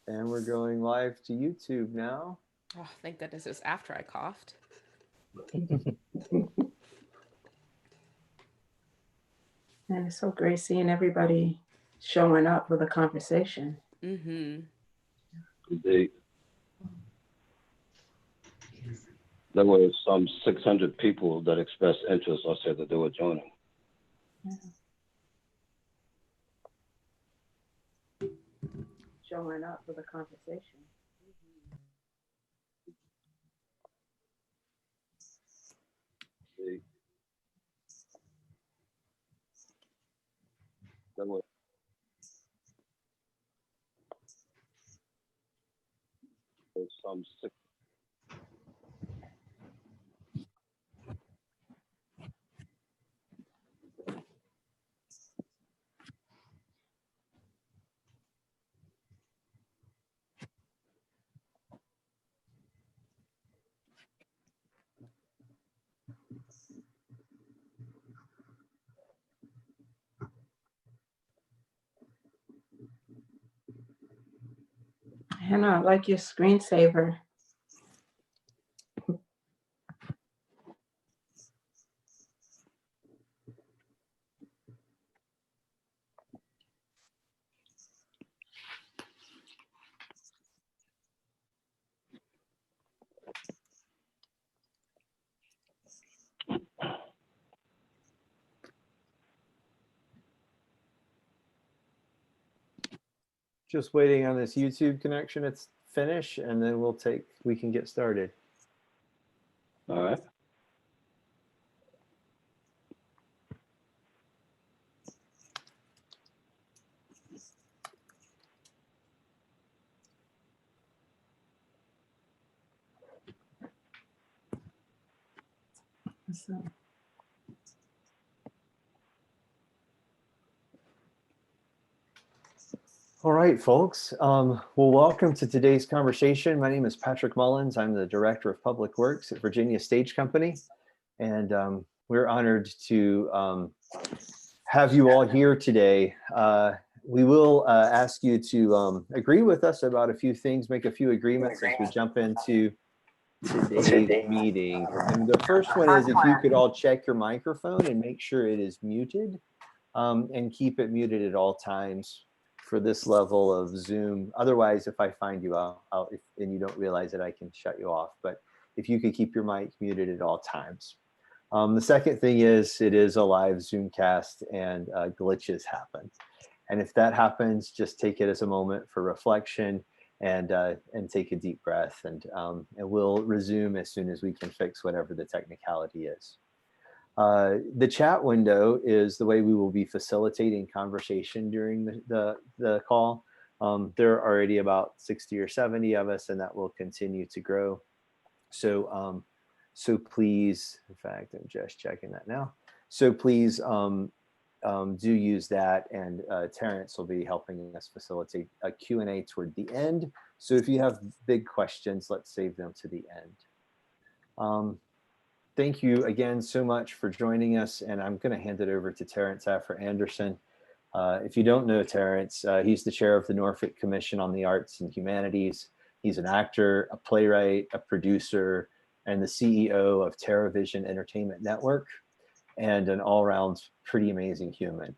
And we're going live to YouTube now. Oh, thank goodness it was after I coughed. And it's so great seeing everybody showing up for the conversation. Mm-hmm. They, there were some 600 people that expressed interest or said that they were joining. Yeah. Showing up for the conversation. They, there were some six. Hannah, I like your screensaver. Just waiting on this YouTube connection. It's finish, and then we can get started. All right. So, All right, folks. Well, welcome to today's conversation. My name is Patrick Mullins. I'm the Director of Public Works at Virginia Stage Company. And we're honored to have you all here today. We will ask you to agree with us about a few things, make a few agreements as we jump into today's meeting. And the first one is if you could all check your microphone and make sure it is muted, and keep it muted at all times for this level of Zoom. Otherwise, if I find you out and you don't realize it, I can shut you off. But if you could keep your mic muted at all times. The second thing is it is a live Zoomcast and glitches happen. And if that happens, just take it as a moment for reflection and take a deep breath. And we'll resume as soon as we can fix whatever the technicality is. The chat window is the way we will be facilitating conversation during the call. There are already about 60 or 70 of us, and that will continue to grow. So so please, in fact, I'm just checking that now. So please do use that, and Terrence will be helping us facilitate a Q&A toward the end. So if you have big questions, let's save them to the end. Thank you again so much for joining us, and I'm going to hand it over to Terrence Affer Anderson. If you don't know Terrence, he's the chair of the Norfolk Commission on the Arts and Humanities. He's an actor, a playwright, a producer, and the CEO of TerraVision Entertainment Network, and an all-around pretty amazing human.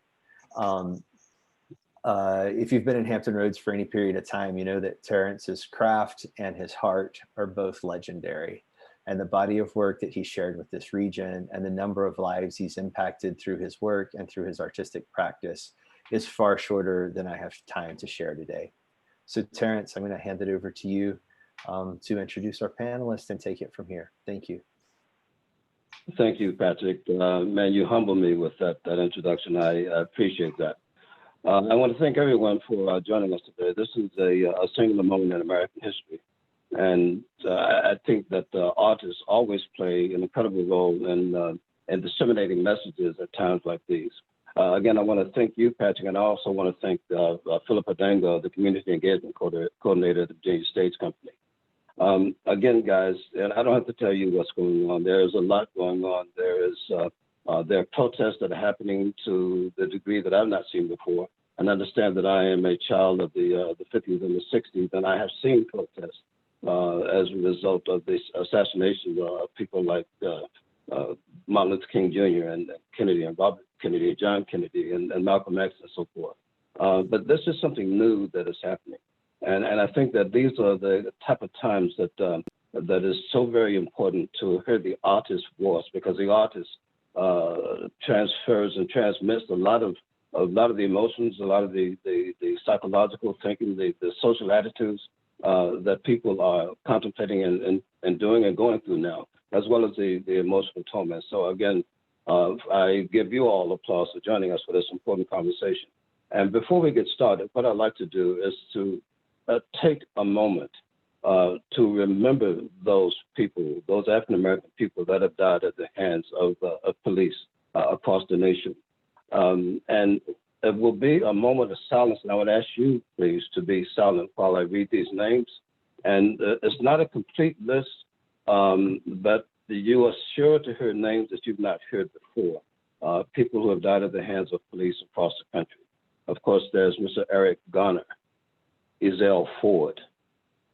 If you've been in Hampton Roads for any period of time, you know that Terrence's craft and his heart are both legendary. And the body of work that he shared with this region and the number of lives he's impacted through his work and through his artistic practice is far shorter than I have time to share today. So Terrence, I'm going to hand it over to you to introduce our panelists and take it from here. Thank you. Thank you, Patrick. Man, you humble me with that introduction. I appreciate that. I want to thank everyone for joining us today. This is a singular moment in American history. And I think that artists always play an incredible role in disseminating messages at times like these. Again, I want to thank you, Patrick, and I also want to thank Philip Adengo, the Community Engagement Coordinator at the Virginia Stage Company. Again, guys, and I don't have to tell you what's going on. There is a lot going on. There are protests that are happening to the degree that I've not seen before. and understand that I am a child of the 50s and the 60s, and I have seen protests as a result of this assassination of people like Martin Luther King Jr. and Kennedy and Robert Kennedy and John Kennedy and Malcolm X and so forth. But this is something new that is happening. And I think that these are the type of times that that is so very important to hear the artist's voice, because the artist transfers and transmits a lot of the emotions, a lot of the psychological thinking, the social attitudes that people are contemplating and doing and going through now, as well as the emotional torment. So again, I give you all applause for joining us for this important conversation. And before we get started, what I'd like to do is to take a moment to remember those people, those African-American people that have died at the hands of police across the nation. And it will be a moment of silence, and I would ask you, please, to be silent while I read these names. And it's not a complete list, but you are sure to hear names that you've not heard before, people who have died at the hands of police across the country. Of course, there's Mr. Eric Garner, Ezell Ford,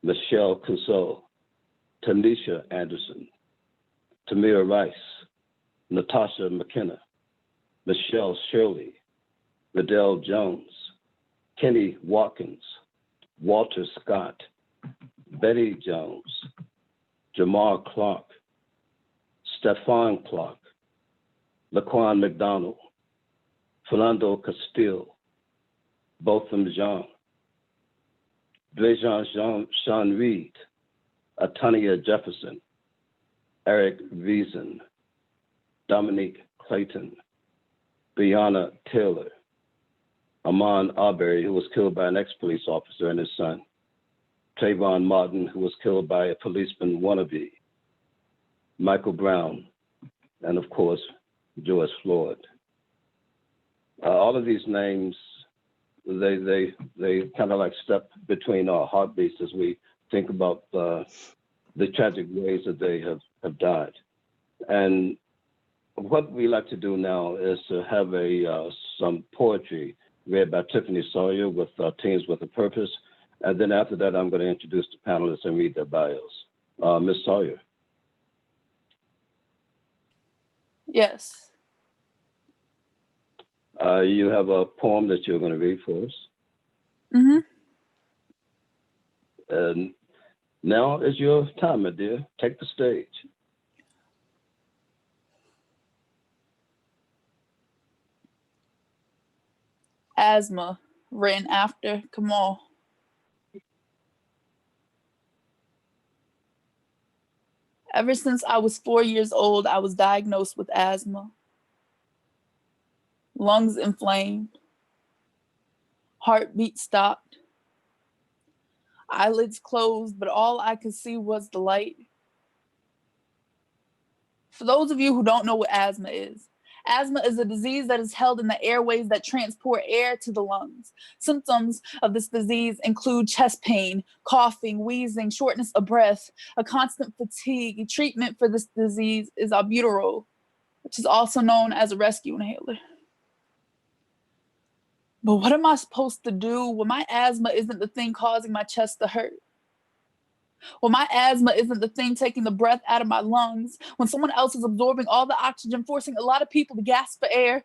Michelle Cusseau, Tanisha Anderson, Tamir Rice, Natasha McKenna, Michelle Shirley, Liddell Jones, Kenny Watkins, Walter Scott, Betty Jones, Jamar Clark, Stephon Clark, Laquan McDonald, Philando Castile, Botham Jean, Dwejan Sean Reed, Atania Jefferson, Eric Reason, Dominique Clayton, Breonna Taylor, Amon Arbery, who was killed by an ex-police officer and his son, Trayvon Martin, who was killed by a policeman wannabe, Michael Brown, and of course, George Floyd. All of these names, they kind of like step between our heartbeats as we think about the tragic ways that they have died. And what we like to do now is to have some poetry read by Tiffany Sawyer with Teens with a Purpose. And then after that, I'm going to introduce the panelists and read their bios. Ms. Sawyer. Yes. You have a poem that you're going to read for us. Mm-hmm. And now is your time, my dear. Take the stage. Asthma, written after Kamal. Ever since I was 4 years old, I was diagnosed with asthma. Lungs inflamed. Heartbeat stopped. Eyelids closed, but all I could see was the light. For those of you who don't know what asthma is a disease that is held in the airways that transport air to the lungs. Symptoms of this disease include chest pain, coughing, wheezing, shortness of breath, a constant fatigue. Treatment for this disease is albuterol, which is also known as a rescue inhaler. But what am I supposed to do when my asthma isn't the thing causing my chest to hurt? When my asthma isn't the thing taking the breath out of my lungs, when someone else is absorbing all the oxygen, forcing a lot of people to gasp for air.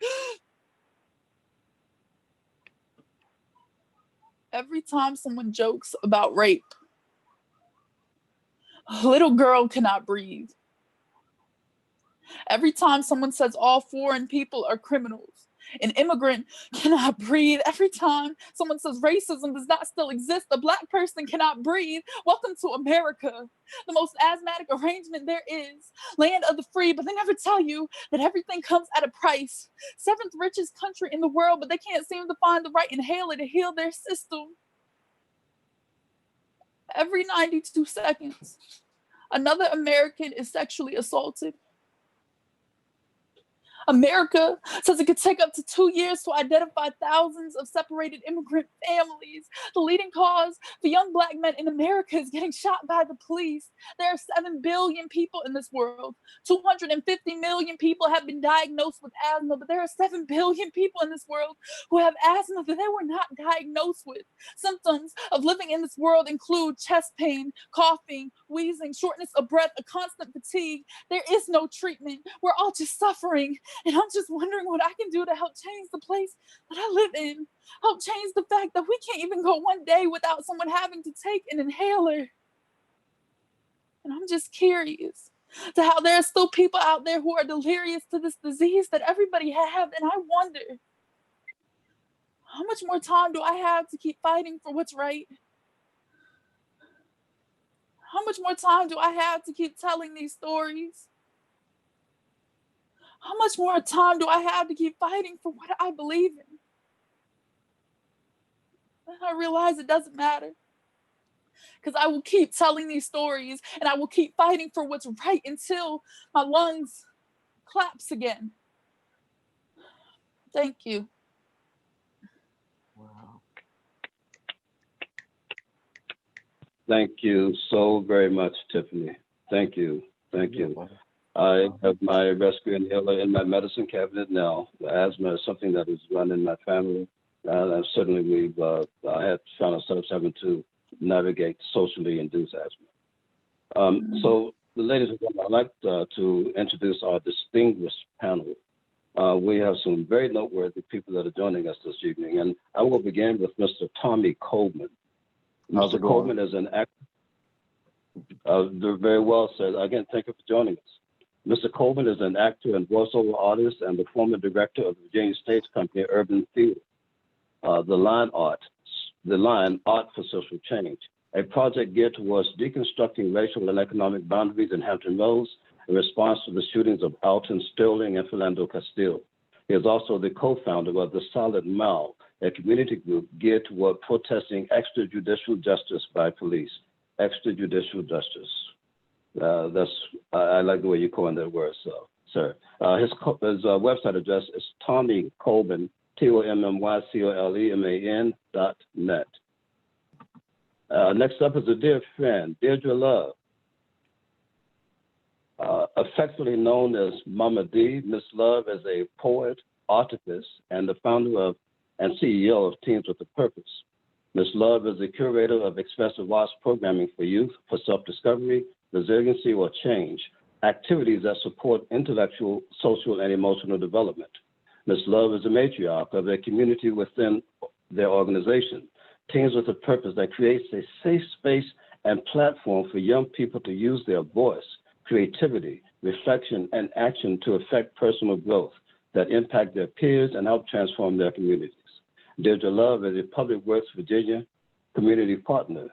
Every time someone jokes about rape, a little girl cannot breathe. Every time someone says all foreign people are criminals, an immigrant cannot breathe. Every time someone says racism does not still exist, a Black person cannot breathe. Welcome to America, the most asthmatic arrangement there is. Land of the free, but they never tell you that everything comes at a price. 7th richest country in the world, but they can't seem to find the right inhaler to heal their system. Every 92 seconds, another American is sexually assaulted. America says it could take up to 2 years to identify thousands of separated immigrant families. The leading cause for young Black men in America is getting shot by the police. There are 7 billion people in this world. 250 million people have been diagnosed with asthma, but there are 7 billion people in this world who have asthma that they were not diagnosed with. Symptoms of living in this world include chest pain, coughing, wheezing, shortness of breath, a constant fatigue. There is no treatment. We're all just suffering. And I'm just wondering what I can do to help change the place that I live in. Help change the fact that we can't even go one day without someone having to take an inhaler. And I'm just curious to how there are still people out there who are delirious to this disease that everybody has. And I wonder, how much more time do I have to keep fighting for what's right? How much more time do I have to keep telling these stories? How much more time do I have to keep fighting for what I believe in? And I realize it doesn't matter, because I will keep telling these stories and I will keep fighting for what's right until my lungs collapse again. Thank you. Wow. Thank you so very much, Tiffany. Thank you. Thank you. I have my rescue inhaler in my medicine cabinet now. Asthma is something that is run in my family. And certainly we've had found ourselves having to navigate socially induced asthma. So, ladies and gentlemen, I'd like to introduce our distinguished panel. We have some very noteworthy people that are joining us this evening, and I will begin with Mr. Tommy Coleman. Mr. Coleman is an actor. Very well said. Again, thank you for joining us. Mr. Coleman is an actor and voiceover artist and the former director of the Virginia Stage Company Urban Theater. The Line Art for Social Change, a project geared towards deconstructing racial and economic boundaries in Hampton Roads in response to the shootings of Alton Sterling and Philando Castile. He is also the co-founder of the Solid Mile, a community group geared toward protesting extrajudicial justice by police. Extrajudicial justice. I like the way you coined that word, sir. His website address is Tommy Coleman, TOMMYCOLEMAN.net. Next up is a dear friend, Deirdre Love. Affectionately known as Mama D, Miss Love is a poet, artist, and the founder of and CEO of Teens with a Purpose. Ms. Love is the curator of expressive arts programming for youth for self-discovery, resiliency, or change, activities that support intellectual, social, and emotional development. Ms. Love is a matriarch of a community within their organization, Teens with a Purpose, that creates a safe space and platform for young people to use their voice, creativity, reflection, and action to affect personal growth that impact their peers and help transform their communities. Deirdre Love is a Public Works Virginia community partner.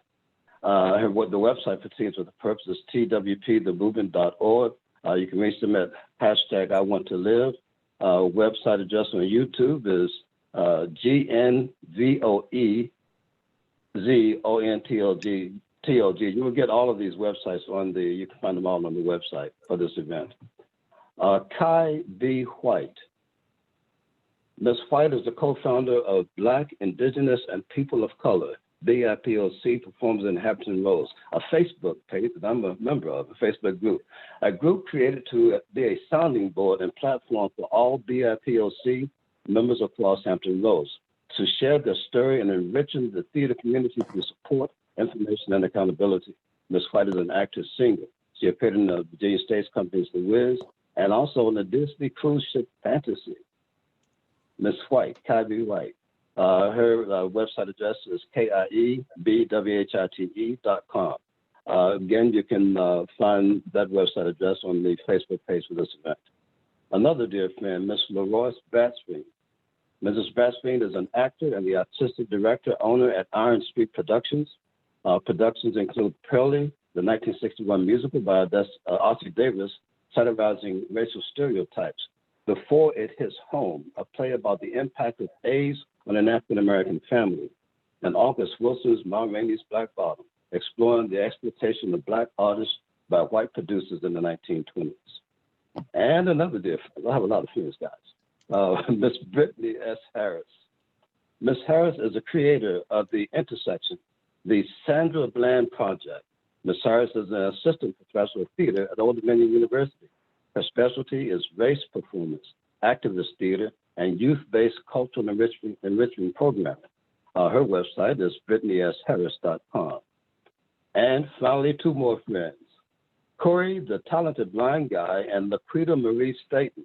The website for Teens with a Purpose is twpthemovement.org. You can reach them at #IWantToLive. Website address on YouTube is GNVOEZONTLG. You will get all of these websites you can find them all on the website for this event. Kai B. White. Ms. White is the co-founder of Black, Indigenous, and People of Color, BIPOC, performs in Hampton Roads, a Facebook page that I'm a member of, a Facebook group. A group created to be a sounding board and platform for all BIPOC members across Hampton Roads to share their story and enriching the theater community through support, information, and accountability. Ms. White is an actress singer. She appeared in the Virginia Stage Company's The Wiz and also in the Disney cruise ship Fantasy. Ms. White, Kai B. White. Her website address is KIEBWHITE.com. Again, you can find that website address on the Facebook page for this event. Another dear friend, Ms. LaRoyce Bratsfield. Mrs. Bratsfield is an actor and the artistic director, owner at Iron Street Productions. Productions include Pearlie, the 1961 musical by Ossie Davis, satirizing racial stereotypes. Before It Hits Home, a play about the impact of AIDS on an African-American family. And August Wilson's Ma Rainey's Black Bottom, exploring the exploitation of Black artists by white producers in the 1920s. and another dear friend. I have a lot of friends, guys. Miss Brittany S. Harris. Miss Harris is a creator of The Intersection, the Sandra Bland Project. Ms. Harris is an assistant professor of theater at Old Dominion University. Her specialty is race performance, activist theater, and youth-based cultural enrichment programming. Her website is brittanySharris.com. And finally, two more friends. Corey, the talented blind guy, and Laquita Marie Staten.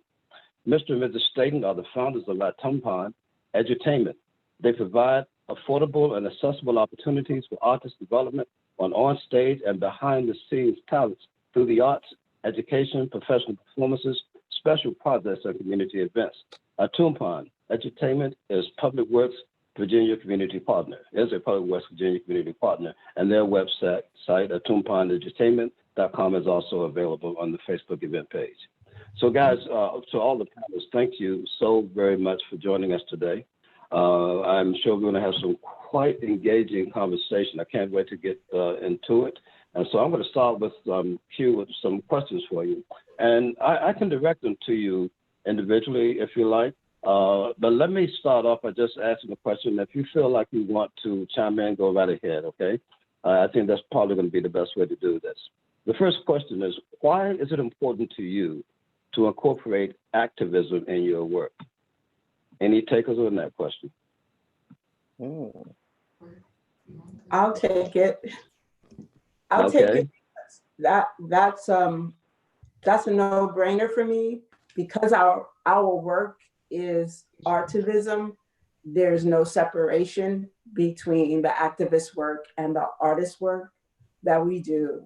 Mr. and Mrs. Staten are the founders of La Tumpon Edutainment. They provide affordable and accessible opportunities for artist development on stage and behind the scenes talents through the arts, education, professional performances, special projects, and community events. Tumpon Edutainment is Public Works Virginia Community Partner, and their website, tumponedutainment.com, is also available on the Facebook event page. So guys, to all the panelists, thank you so very much for joining us today. I'm sure we're going to have some quite engaging conversation. I can't wait to get into it. And so I'm going to start with Q with some questions for you. And I can direct them to you individually if you like. But let me start off by just asking a question. If you feel like you want to chime in, go right ahead, okay? I think that's probably going to be the best way to do this. The first question is, why is it important to you to incorporate activism in your work? Any takers on that question? I'll take it. I'll take it. That's a no-brainer for me because our work is artivism. There's no separation between the activist work and the artist work that we do.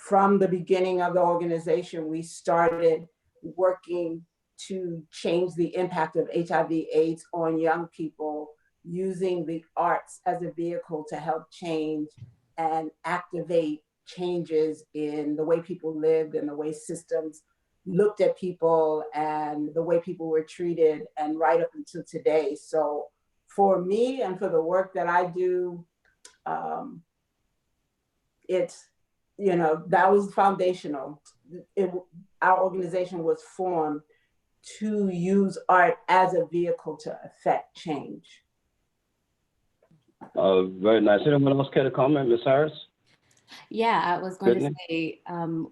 From the beginning of the organization, we started working to change the impact of HIV/AIDS on young people using the arts as a vehicle to help change and activate changes in the way people lived and the way systems looked at people and the way people were treated, and right up until today. So for me and for the work that I do, it's, that was foundational. Our organization was formed to use art as a vehicle to affect change. Very nice. Anyone else care to comment, Ms. Harris? Yeah, I was going Brittany? to say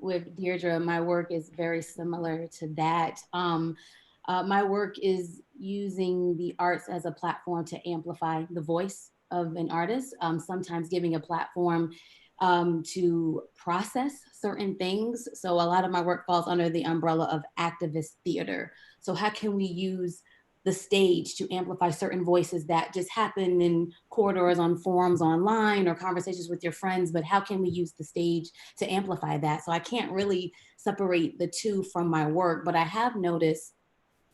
with Deirdre, my work is very similar to that. My work is using the arts as a platform to amplify the voice of an artist, sometimes giving a platform to process certain things. So a lot of my work falls under the umbrella of activist theater. So how can we use the stage to amplify certain voices that just happen in corridors, on forums online, or conversations with your friends, but how can we use the stage to amplify that? So I can't really separate the two from my work, but I have noticed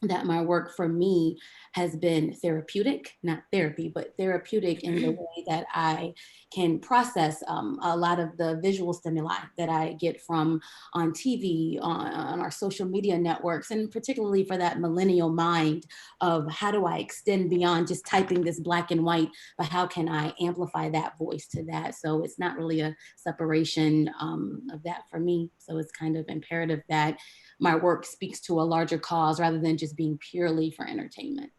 that my work for me has been therapeutic, not therapy, but therapeutic in the way that I can process a lot of the visual stimuli that I get from on TV, on our social media networks, and particularly for that millennial mind of how do I extend beyond just typing this black and white, but how can I amplify that voice to that? So it's not really a separation of that for me. So it's kind of imperative that my work speaks to a larger cause rather than just being purely for entertainment.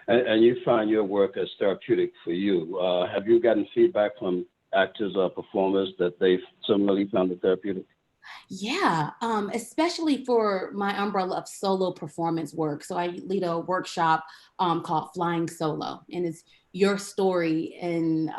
And you find your work as therapeutic for you. Have you gotten feedback from actors or performers that they've similarly found it therapeutic? Yeah, especially for my umbrella of solo performance work. So I lead a workshop called Flying Solo, and it's your story in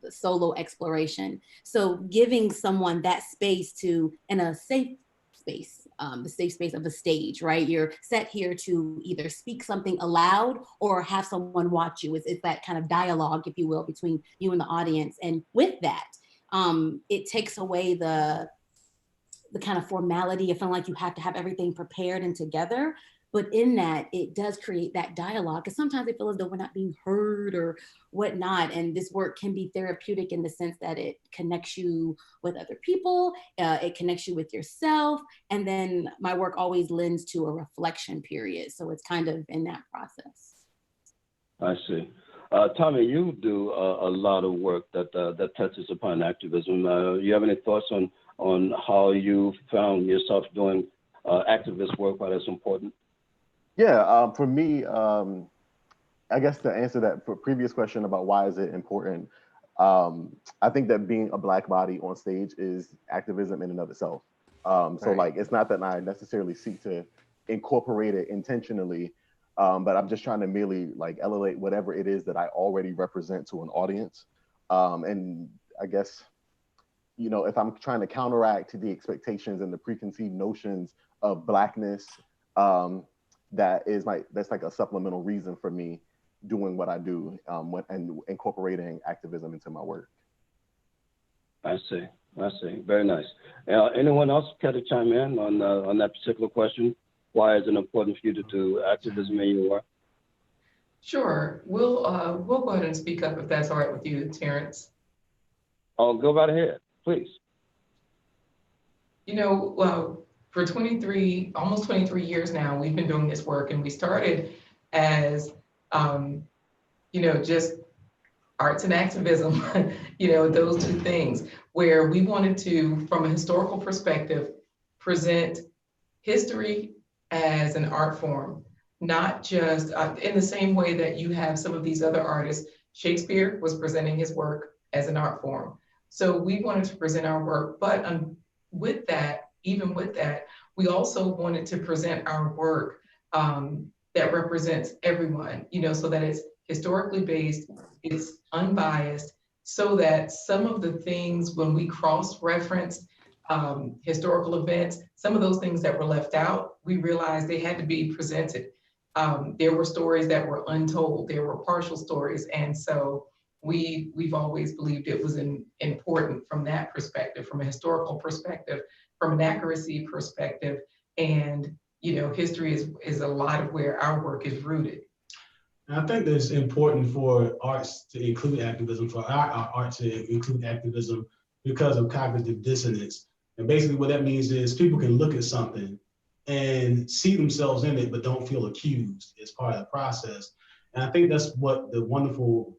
the solo exploration. So giving someone that space to, in a safe space, the safe space of a stage, right? You're set here to either speak something aloud or have someone watch you. It's that kind of dialogue, if you will, between you and the audience. And with that, it takes away the kind of formality of feeling like you have to have everything prepared and together. But in that, it does create that dialogue, because sometimes they feel as though we're not being heard or whatnot. And this work can be therapeutic in the sense that it connects you with other people, it connects you with yourself. And then my work always lends to a reflection period. So it's kind of in that process. I see. Tommy, you do a lot of work that touches upon activism. You have any thoughts on on how you found yourself doing activist work, why that's important? Yeah, for me, I guess to answer that previous question about why is it important, I think that being a Black body on stage is activism in and of itself. So like, it's not that I necessarily seek to incorporate it intentionally, but I'm just trying to merely like elevate whatever it is that I already represent to an audience. And I guess, you know, if I'm trying to counteract the expectations and the preconceived notions of Blackness, that's like a supplemental reason for me doing what I do, and incorporating activism into my work. I see. Very nice. Anyone else care to chime in on that particular question? Why is it important for you to do activism in your work? Sure. We'll go ahead and speak up if that's all right with you, Terrence. Oh, go right ahead, please. You know, for almost 23 years now, we've been doing this work, and we started as, just arts and activism, those two things, where we wanted to, from a historical perspective, present history as an art form, not just in the same way that you have some of these other artists. Shakespeare was presenting his work as an art form. So we wanted to present our work, but even with that, we also wanted to present our work that represents everyone, so that it's historically based, it's unbiased, so that some of the things, when we cross-reference historical events, some of those things that were left out, we realized they had to be presented. There were stories that were untold, there were partial stories, and so we've always believed it was important from that perspective, from a historical perspective, from an accuracy perspective, and history is a lot of where our work is rooted. I think that it's important for arts to include activism, for our art to include activism because of cognitive dissonance. And basically what that means is people can look at something and see themselves in it, but don't feel accused as part of the process. And I think that's what the wonderful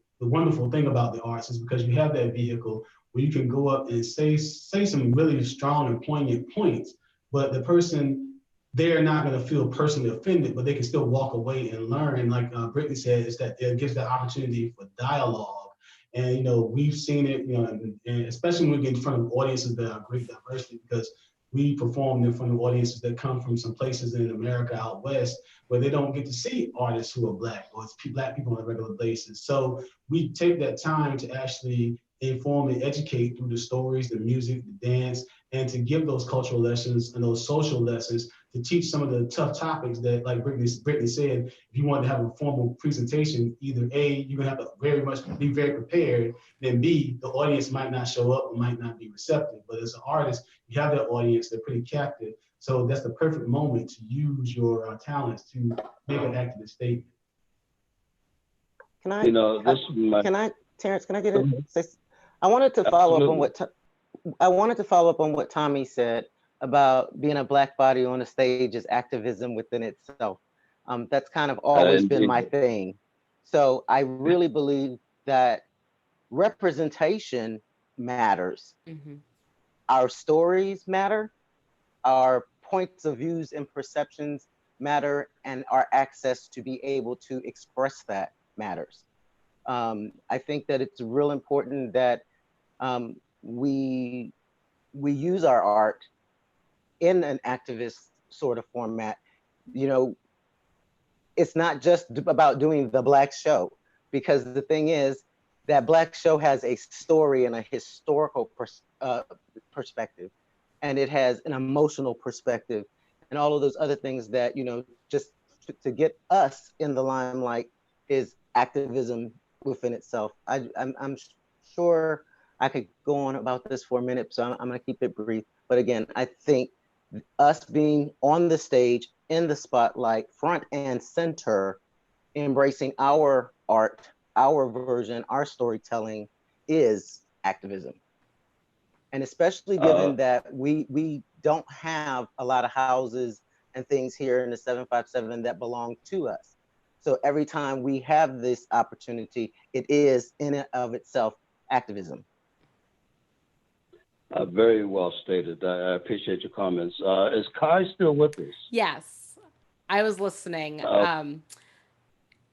thing about the arts is, because you have that vehicle where you can go up and say some really strong and poignant points, but the person, they're not going to feel personally offended, but they can still walk away and learn. And like Brittany said, is that it gives the opportunity for dialogue. And, we've seen it, and especially when we get in front of audiences that are great diversity, because we perform in front of audiences that come from some places in America out West where they don't get to see artists who are Black, or it's Black people on a regular basis. So we take that time to actually inform and educate through the stories, the music, the dance, and to give those cultural lessons and those social lessons, to teach some of the tough topics that, like Brittany said, if you want to have a formal presentation, either A, you're gonna have to be very prepared, then B, the audience might not show up or might not be receptive. But as an artist, you have that audience, they're pretty captive. So that's the perfect moment to use your talents to make an activist statement. Terrence, can I get in? I wanted to follow up on what Tommy said about being a Black body on a stage is activism within itself. That's kind of always been my thing. So I really believe that representation matters. Mm-hmm. Our stories matter, our points of views and perceptions matter, and our access to be able to express that matters. I think that it's real important that we use our art in an activist sort of format. It's not just about doing the Black show, because the thing is that Black show has a story and a historical perspective, and it has an emotional perspective, and all of those other things that, just to get us in the limelight is activism within itself. I'm sure I could go on about this for a minute, so I'm gonna keep it brief. But again, I think us being on the stage, in the spotlight, front and center, embracing our art, our version, our storytelling is activism. And especially given that we don't have a lot of houses and things here in the 757 that belong to us. So every time we have this opportunity, it is in and of itself activism. Very well stated. I appreciate your comments. Is Kai still with us? Yes, I was listening. I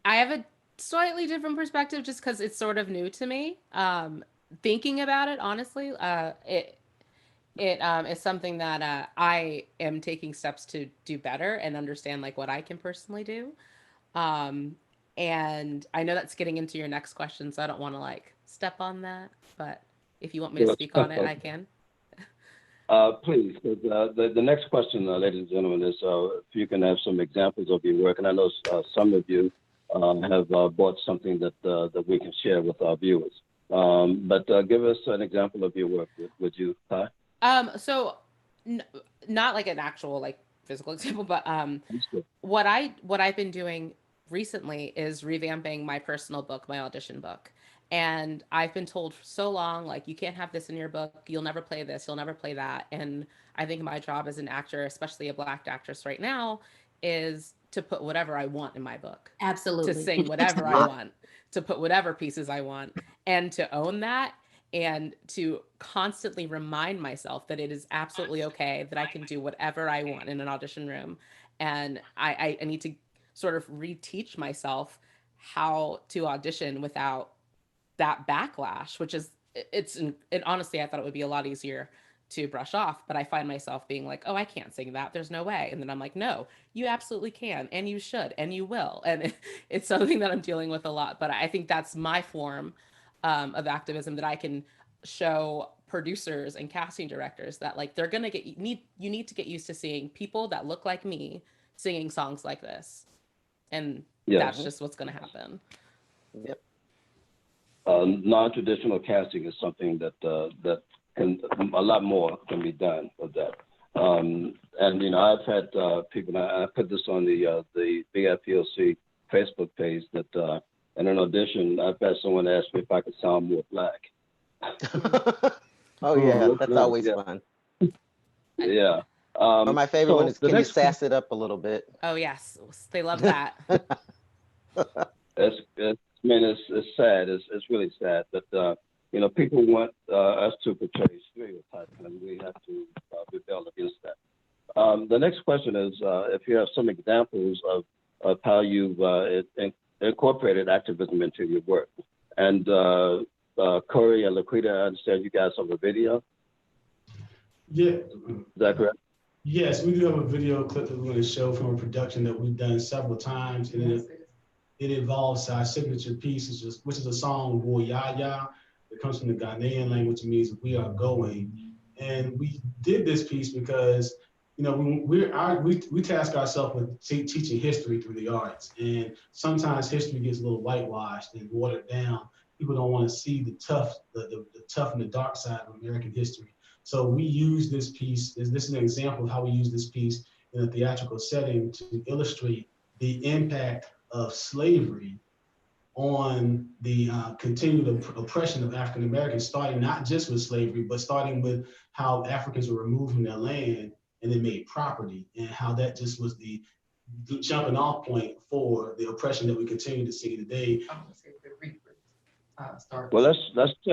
have a slightly different perspective just because it's sort of new to me. Thinking about it, honestly, it is something that I am taking steps to do better and understand like what I can personally do. And I know that's getting into your next question, so I don't want to like step on that, but if you want me to speak on it, I can. Please, the next question, ladies and gentlemen, is if you can have some examples of your work, and I know some of you have bought something that we can share with our viewers. But give us an example of your work, would you, Kai? So not like an actual like physical example, but what I've been doing recently is revamping my personal book, my audition book. And I've been told for so long, like, you can't have this in your book. You'll never play this. You'll never play that. And I think my job as an actor, especially a Black actress right now, is to put whatever I want in my book. Absolutely. To sing whatever I want, to put whatever pieces I want, and to own that, and to constantly remind myself that it is absolutely okay that I can do whatever I want in an audition room. And I need to sort of reteach myself how to audition without that backlash, which is it honestly, I thought it would be a lot easier to brush off, but I find myself being like, oh, I can't sing that, there's no way. And then I'm like, no, you absolutely can, and you should, and you will. And it's something that I'm dealing with a lot, but I think that's my form of activism, that I can show producers and casting directors that like they're gonna you need to get used to seeing people that look like me singing songs like this, and that's just what's gonna happen. Yep. Non-traditional casting is something that can a lot more can be done with that. And you know, I've had people. I put this on the BFPOC Facebook page that in an audition, I've had someone ask me if I could sound more Black. Oh yeah, that's always fun. Yeah. Or my favorite one is, can you sass it up a little bit? Oh yes, they love that. I mean, it's sad. It's really sad. But you know, people want us to portray stereotypes, and we have to rebel against that. The next question is if you have some examples of how you've incorporated activism into your work. And Corey and Laquita, I understand you guys have a video. Yeah. Is that correct? Yes, we do have a video clip that we're going to show from a production that we've done several times, and it involves our signature piece, which is a song, Wo Ya Ya. It comes from the Ghanaian language. It means we are going. And we did this piece because, you know, we task ourselves with teaching history through the arts. And sometimes history gets a little whitewashed and watered down. People don't want to see the tough and the dark side of American history. So we use this piece, this is an example of how we use this piece in a theatrical setting to illustrate the impact of slavery on the continued oppression of African Americans, starting not just with slavery, but starting with how Africans were removed from their land and then made property, and how that just was the jumping off point for the oppression that we continue to see today. Well, let's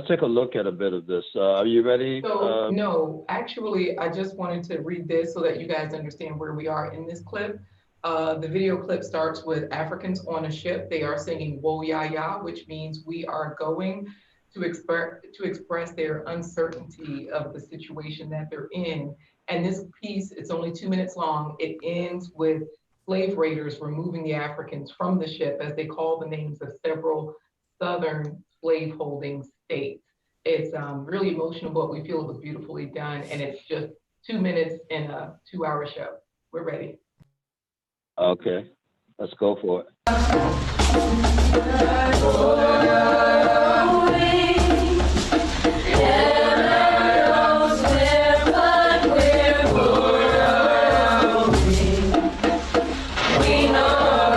take a look at a bit of this. Are you ready? So no, actually, I just wanted to read this so that you guys understand where we are in this clip. The video clip starts with Africans on a ship. They are singing Wo Ya Ya, which means we are going, to express their uncertainty of the situation that they're in. And this piece, it's only 2 minutes long. It ends with slave raiders removing the Africans from the ship as they call the names of several Southern slaveholding states. It's really emotional, but we feel it was beautifully done. And it's just 2 minutes in a 2-hour show. We're ready. Okay, let's go for it. We know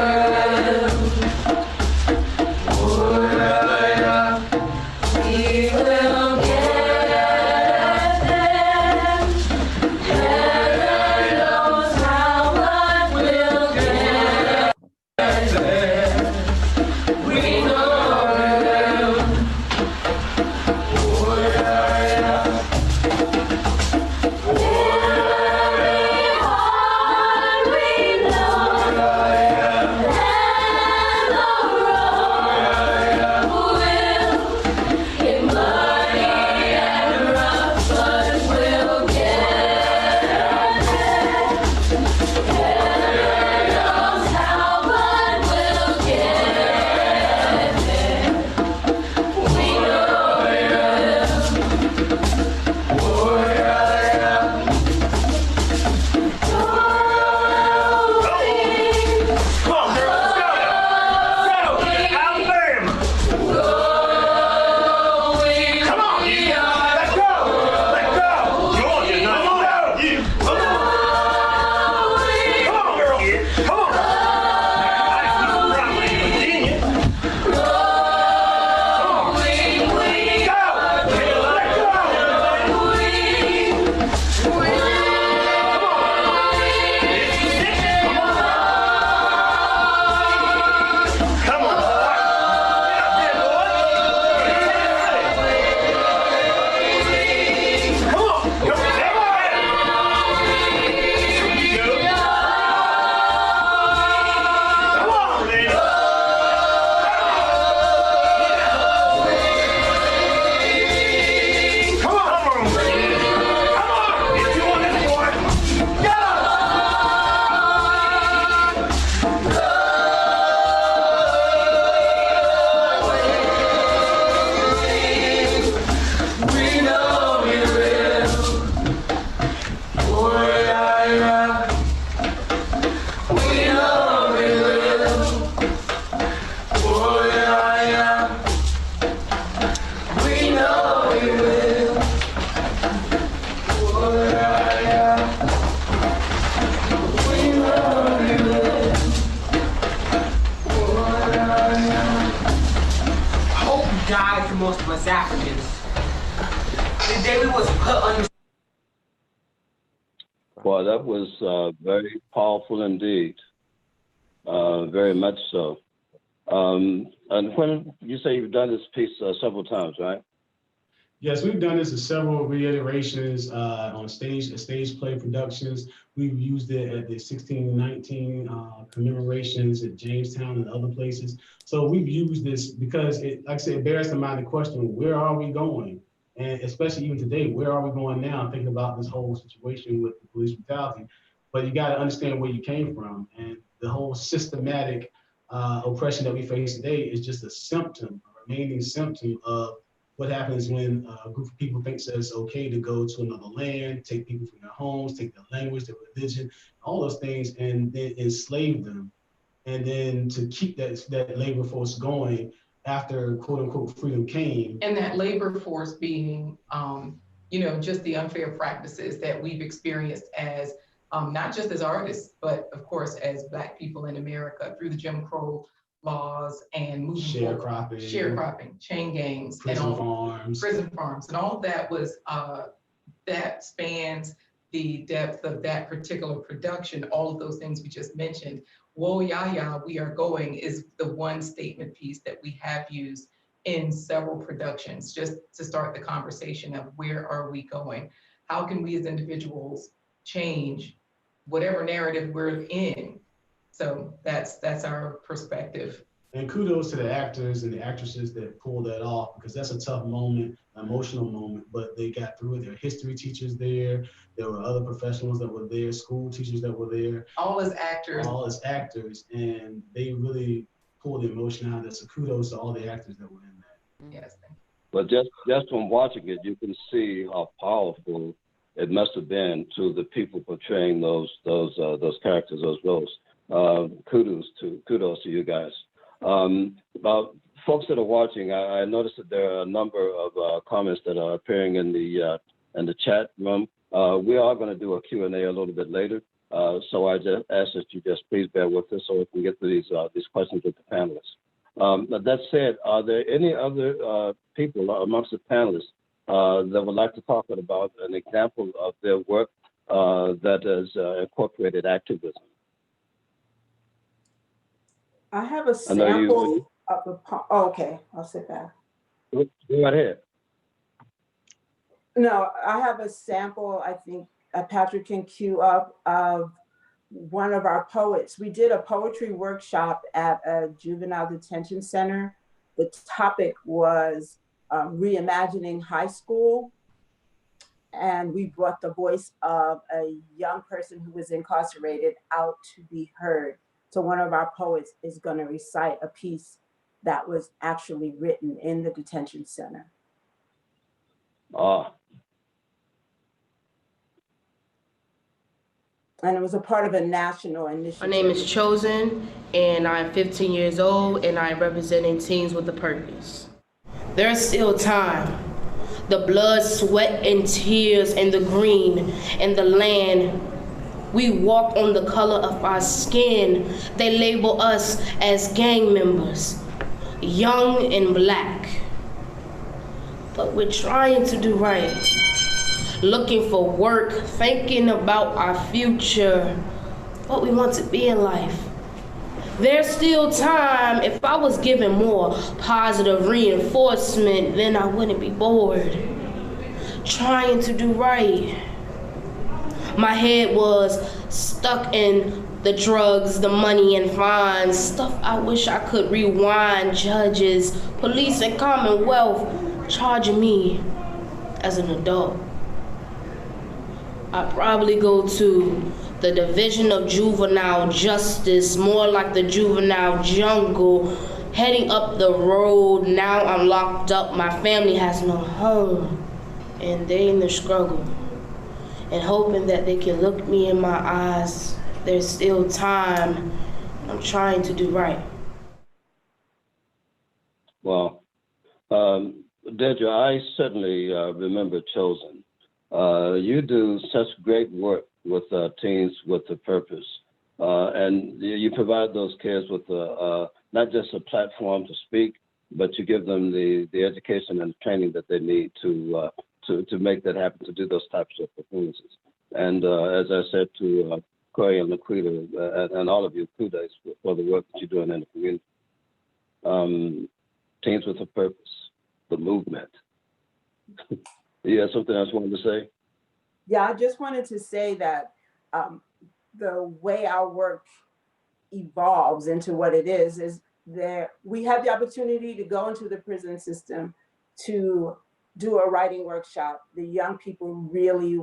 died for most of us Africans. The day we was put under. Well, that was very powerful indeed. Very much so. And when you say you've done this piece several times, right? Yes, we've done this in several reiterations on stage play productions. We've used it at the 1619 commemorations at Jamestown and other places. So we've used this because it, like I said, it bears in mind the question, where are we going? And especially even today, where are we going now? Thinking about this whole situation with the police brutality, but you got to understand where you came from. And the whole systematic oppression that we face today is just a symptom, a remaining symptom of what happens when a group of people thinks that it's okay to go to another land, take people from their homes, take their language, their religion, all those things, and then enslave them. And then to keep that labor force going after quote unquote freedom came. And that labor force being, just the unfair practices that we've experienced as, not just as artists, but of course, as Black people in America through the Jim Crow laws and sharecropping, chain gangs, prison farms, and all of that was that spans the depth of that particular production. All of those things we just mentioned. Whoa, ya, ya, we are going is the one statement piece that we have used in several productions, just to start the conversation of where are we going? How can we as individuals change whatever narrative we're in? So that's our perspective. And kudos to the actors and the actresses that pulled that off, because that's a tough moment, an emotional moment, but they got through it. There were history teachers there. There were other professionals that were there, school teachers that were there. All as actors. And they really pulled the emotion out. That's a kudos to all the actors that were in that. Yes, thank you. But just from watching it, you can see how powerful it must have been to the people portraying those characters, those roles. Kudos to you guys. About folks that are watching, I noticed that there are a number of comments that are appearing in the chat room. We are going to do a Q&A a little bit later, so I just ask that you just please bear with us so we can get to these questions with the panelists. That said, are there any other people amongst the panelists that would like to talk about an example of their work that has incorporated activism? I have a sample of a poem. Oh, okay, I'll sit back. Go right ahead. No, I have a sample, I think Patrick can cue up, of one of our poets. We did a poetry workshop at a juvenile detention center. The topic was reimagining high school. And we brought the voice of a young person who was incarcerated out to be heard. So one of our poets is going to recite a piece that was actually written in the detention center. And it was a part of a national initiative. My name is Chosen, and I'm 15 years old, and I'm representing Teens with a Purpose. There's still time. The blood, sweat, and tears, and the green, and the land. We walk on the color of our skin. They label us as gang members, young and Black. But we're trying to do right. Looking for work, thinking about our future, what we want to be in life. There's still time. If I was given more positive reinforcement, then I wouldn't be bored. Trying to do right. My head was stuck in the drugs, the money and fines, stuff I wish I could rewind. Judges, police, and Commonwealth charging me as an adult. I probably go to the Division of Juvenile Justice, more like the juvenile jungle, heading up the road. Now I'm locked up, my family has no home, and they in the struggle. And hoping that they can look me in my eyes. There's still time. I'm trying to do right. Well, Dedra, I certainly remember Chosen. You do such great work with Teens with a Purpose. And you provide those kids with not just a platform to speak, but you give them the education and training that they need to make that happen, to do those types of performances. And as I said to Corey and Laquita and all of you, kudos for the work that you're doing in the community. Teams with a purpose, the movement. You have something else you wanted to say? Yeah, I just wanted to say that the way our work evolves into what it is that we have the opportunity to go into the prison system to do a writing workshop. The young people really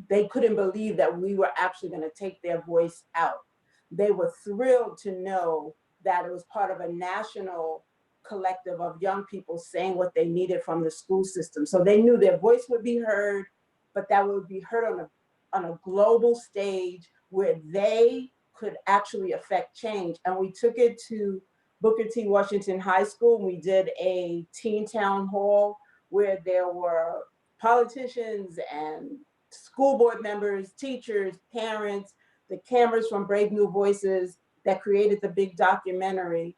they couldn't believe that we were actually going to take their voice out. They were thrilled to know that it was part of a national collective of young people saying what they needed from the school system. So they knew their voice would be heard, but that would be heard on a global stage where they could actually affect change. And we took it to Booker T. Washington High School. We did a teen town hall where there were politicians and school board members, teachers, parents, the cameras from Brave New Voices that created the big documentary.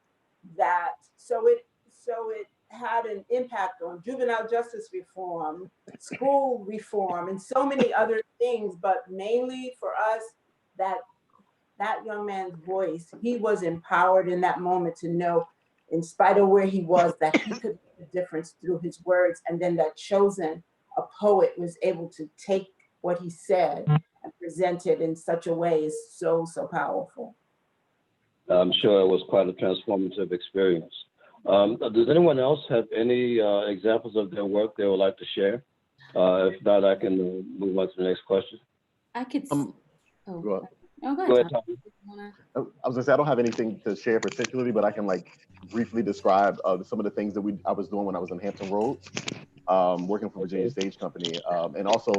So it had an impact on juvenile justice reform, school reform, and so many other things, but mainly for us, that young man's voice, he was empowered in that moment to know, in spite of where he was, that he could make a difference through his words. And then that Chosen, a poet, was able to take what he said and present it in such a way is so powerful. I'm sure it was quite a transformative experience. Does anyone else have any examples of their work they would like to share? If not, I can move on to the next question. I could. Go ahead. Go ahead, Tom. I was gonna say I don't have anything to share particularly, but I can briefly describe some of the things that I was doing when I was in Hampton Roads, working for Virginia Stage Company, and also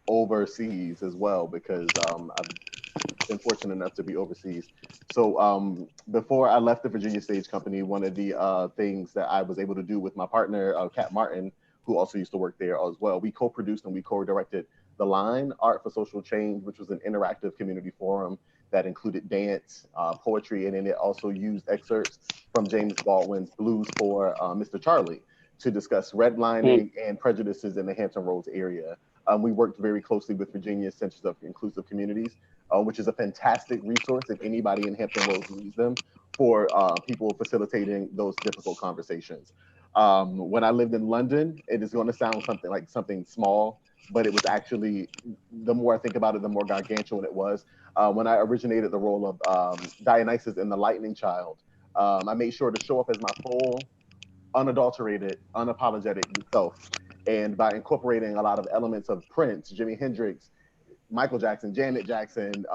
overseas as well, because I've been fortunate enough to be overseas. So before I left the Virginia Stage Company, one of the things that I was able to do with my partner, Kat Martin, who also used to work there as well, we co-produced and we co-directed The Line, Art for Social Change, which was an interactive community forum that included dance, poetry, and then it also used excerpts from James Baldwin's Blues for Mr. Charlie to discuss redlining and prejudices in the Hampton Roads area. We worked very closely with Virginia's Centers of Inclusive Communities, which is a fantastic resource if anybody in Hampton Roads needs them, for people facilitating those difficult conversations. When I lived in London, it is going to sound something small, but it was actually, the more I think about it, the more gargantuan it was. When I originated the role of Dionysus in The Lightning Child, I made sure to show up as my full, unadulterated, unapologetic self. And by incorporating a lot of elements of Prince, Jimi Hendrix, Michael Jackson, Janet Jackson,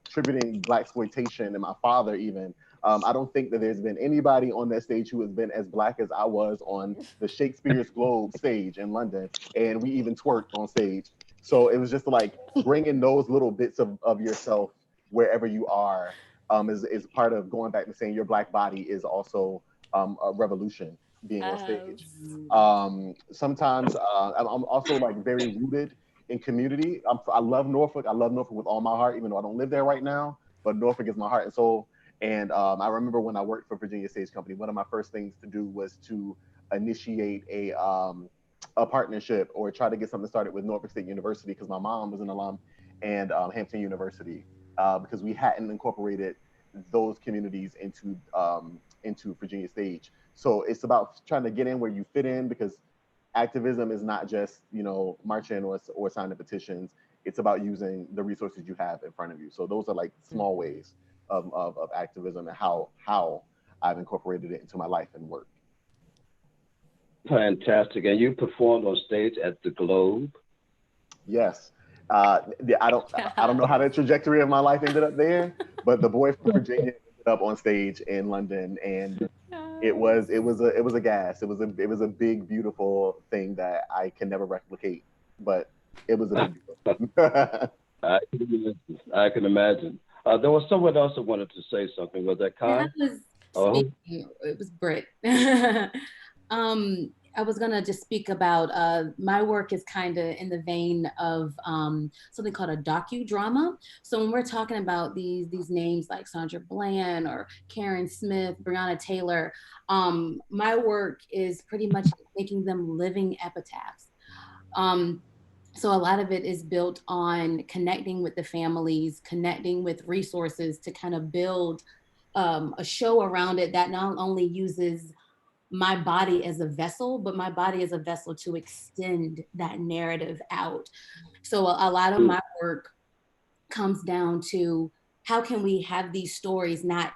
attributing Blaxploitation and my father even, I don't think that there's been anybody on that stage who has been as Black as I was on the Shakespeare's Globe stage in London. And we even twerked on stage. So it was just bringing those little bits of yourself wherever you are is part of going back to saying your Black body is also a revolution being on stage. Sometimes I'm also very rooted in community. I love Norfolk. I love Norfolk with all my heart, even though I don't live there right now, but Norfolk is my heart and soul. And I remember when I worked for Virginia Stage Company, one of my first things to do was to initiate a partnership or try to get something started with Norfolk State University, because my mom was an alum, and Hampton University, because we hadn't incorporated those communities into Virginia Stage. So it's about trying to get in where you fit in, because activism is not just, marching or signing petitions. It's about using the resources you have in front of you. So those are small ways of activism and how I've incorporated it into my life and work. Fantastic. And you performed on stage at the Globe? Yes. I don't know how the trajectory of my life ended up there, but the boy from Virginia ended up on stage in London, and it was a gas. It was a big, beautiful thing that I can never replicate, but it was a big deal. I can imagine. There was someone else that wanted to say something. Was that Kai? It was Britt. I was gonna just speak about my work is kind of in the vein of something called a docudrama. So when we're talking about these names like Sandra Bland or Karen Smith, Breonna Taylor, my work is pretty much making them living epitaphs. So a lot of it is built on connecting with the families, connecting with resources to kind of build a show around it that not only uses my body as a vessel, but my body as a vessel to extend that narrative out. So a lot of my work comes down to how can we have these stories not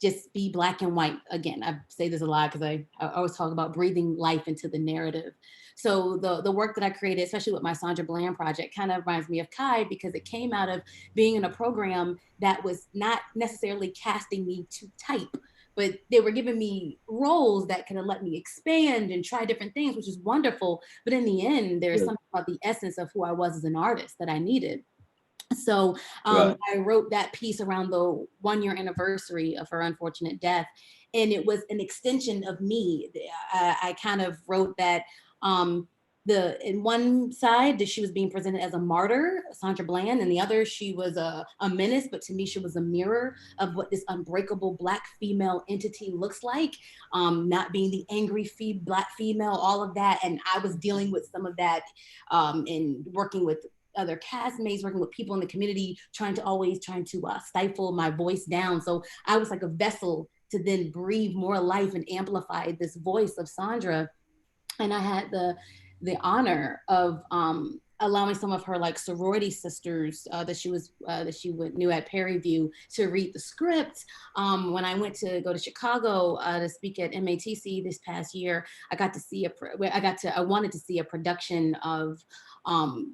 just be black and white. Again, I say this a lot because I always talk about breathing life into the narrative. So the work that I created, especially with my Sandra Bland project, kind of reminds me of Kai because it came out of being in a program that was not necessarily casting me to type, but they were giving me roles that kind of let me expand and try different things, which is wonderful. But in the end, there's something about the essence of who I was as an artist that I needed. So I wrote that piece around the 1-year anniversary of her unfortunate death. And it was an extension of me. I kind of wrote that in one side that she was being presented as a martyr, Sandra Bland, and the other she was a menace, but to me she was a mirror of what this unbreakable Black female entity looks like, not being the angry Black female, all of that. And I was dealing with some of that in working with other castmates, working with people in the community, trying to stifle my voice down. So I was like a vessel to then breathe more life and amplify this voice of Sandra. And I had the honor of allowing some of her like sorority sisters that she knew at Perryview to read the script. When I went to go to Chicago to speak at MATC this past year, I wanted to see a production of.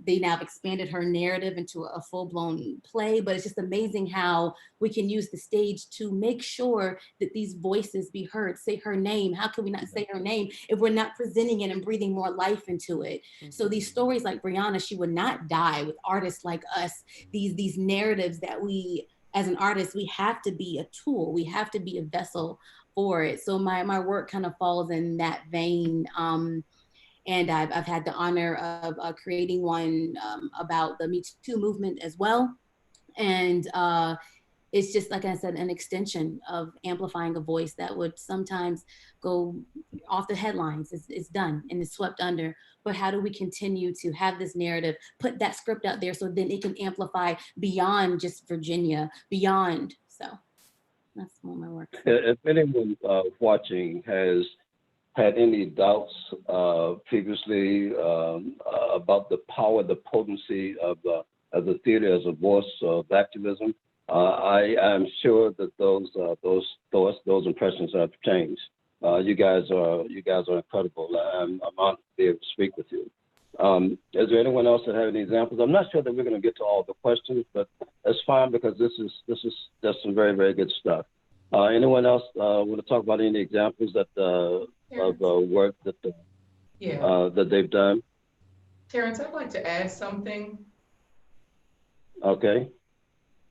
They now have expanded her narrative into a full-blown play, but it's just amazing how we can use the stage to make sure that these voices be heard. Say her name. How can we not say her name if we're not presenting it and breathing more life into it? Mm-hmm. So these stories like Breonna, she would not die with artists like us. These narratives that we, as an artist, we have to be a tool. We have to be a vessel for it. So my work kind of falls in that vein. And I've had the honor of creating one about the Me Too movement as well. And it's just, like I said, an extension of amplifying a voice that would sometimes go off the headlines. It's done and it's swept under. But how do we continue to have this narrative, put that script out there so then it can amplify beyond just Virginia, beyond. So that's all my work. If anyone watching has had any doubts previously about the power, the potency of the theater as a voice of activism, I am sure that those thoughts, those impressions have changed. You guys are incredible. I'm honored to be able to speak with you. Is there anyone else that have any examples? I'm not sure that we're going to get to all the questions, but that's fine because this is just some very, very good stuff. Anyone else want to talk about any examples that of work that that they've done? Terrence, I'd like to add something. Okay.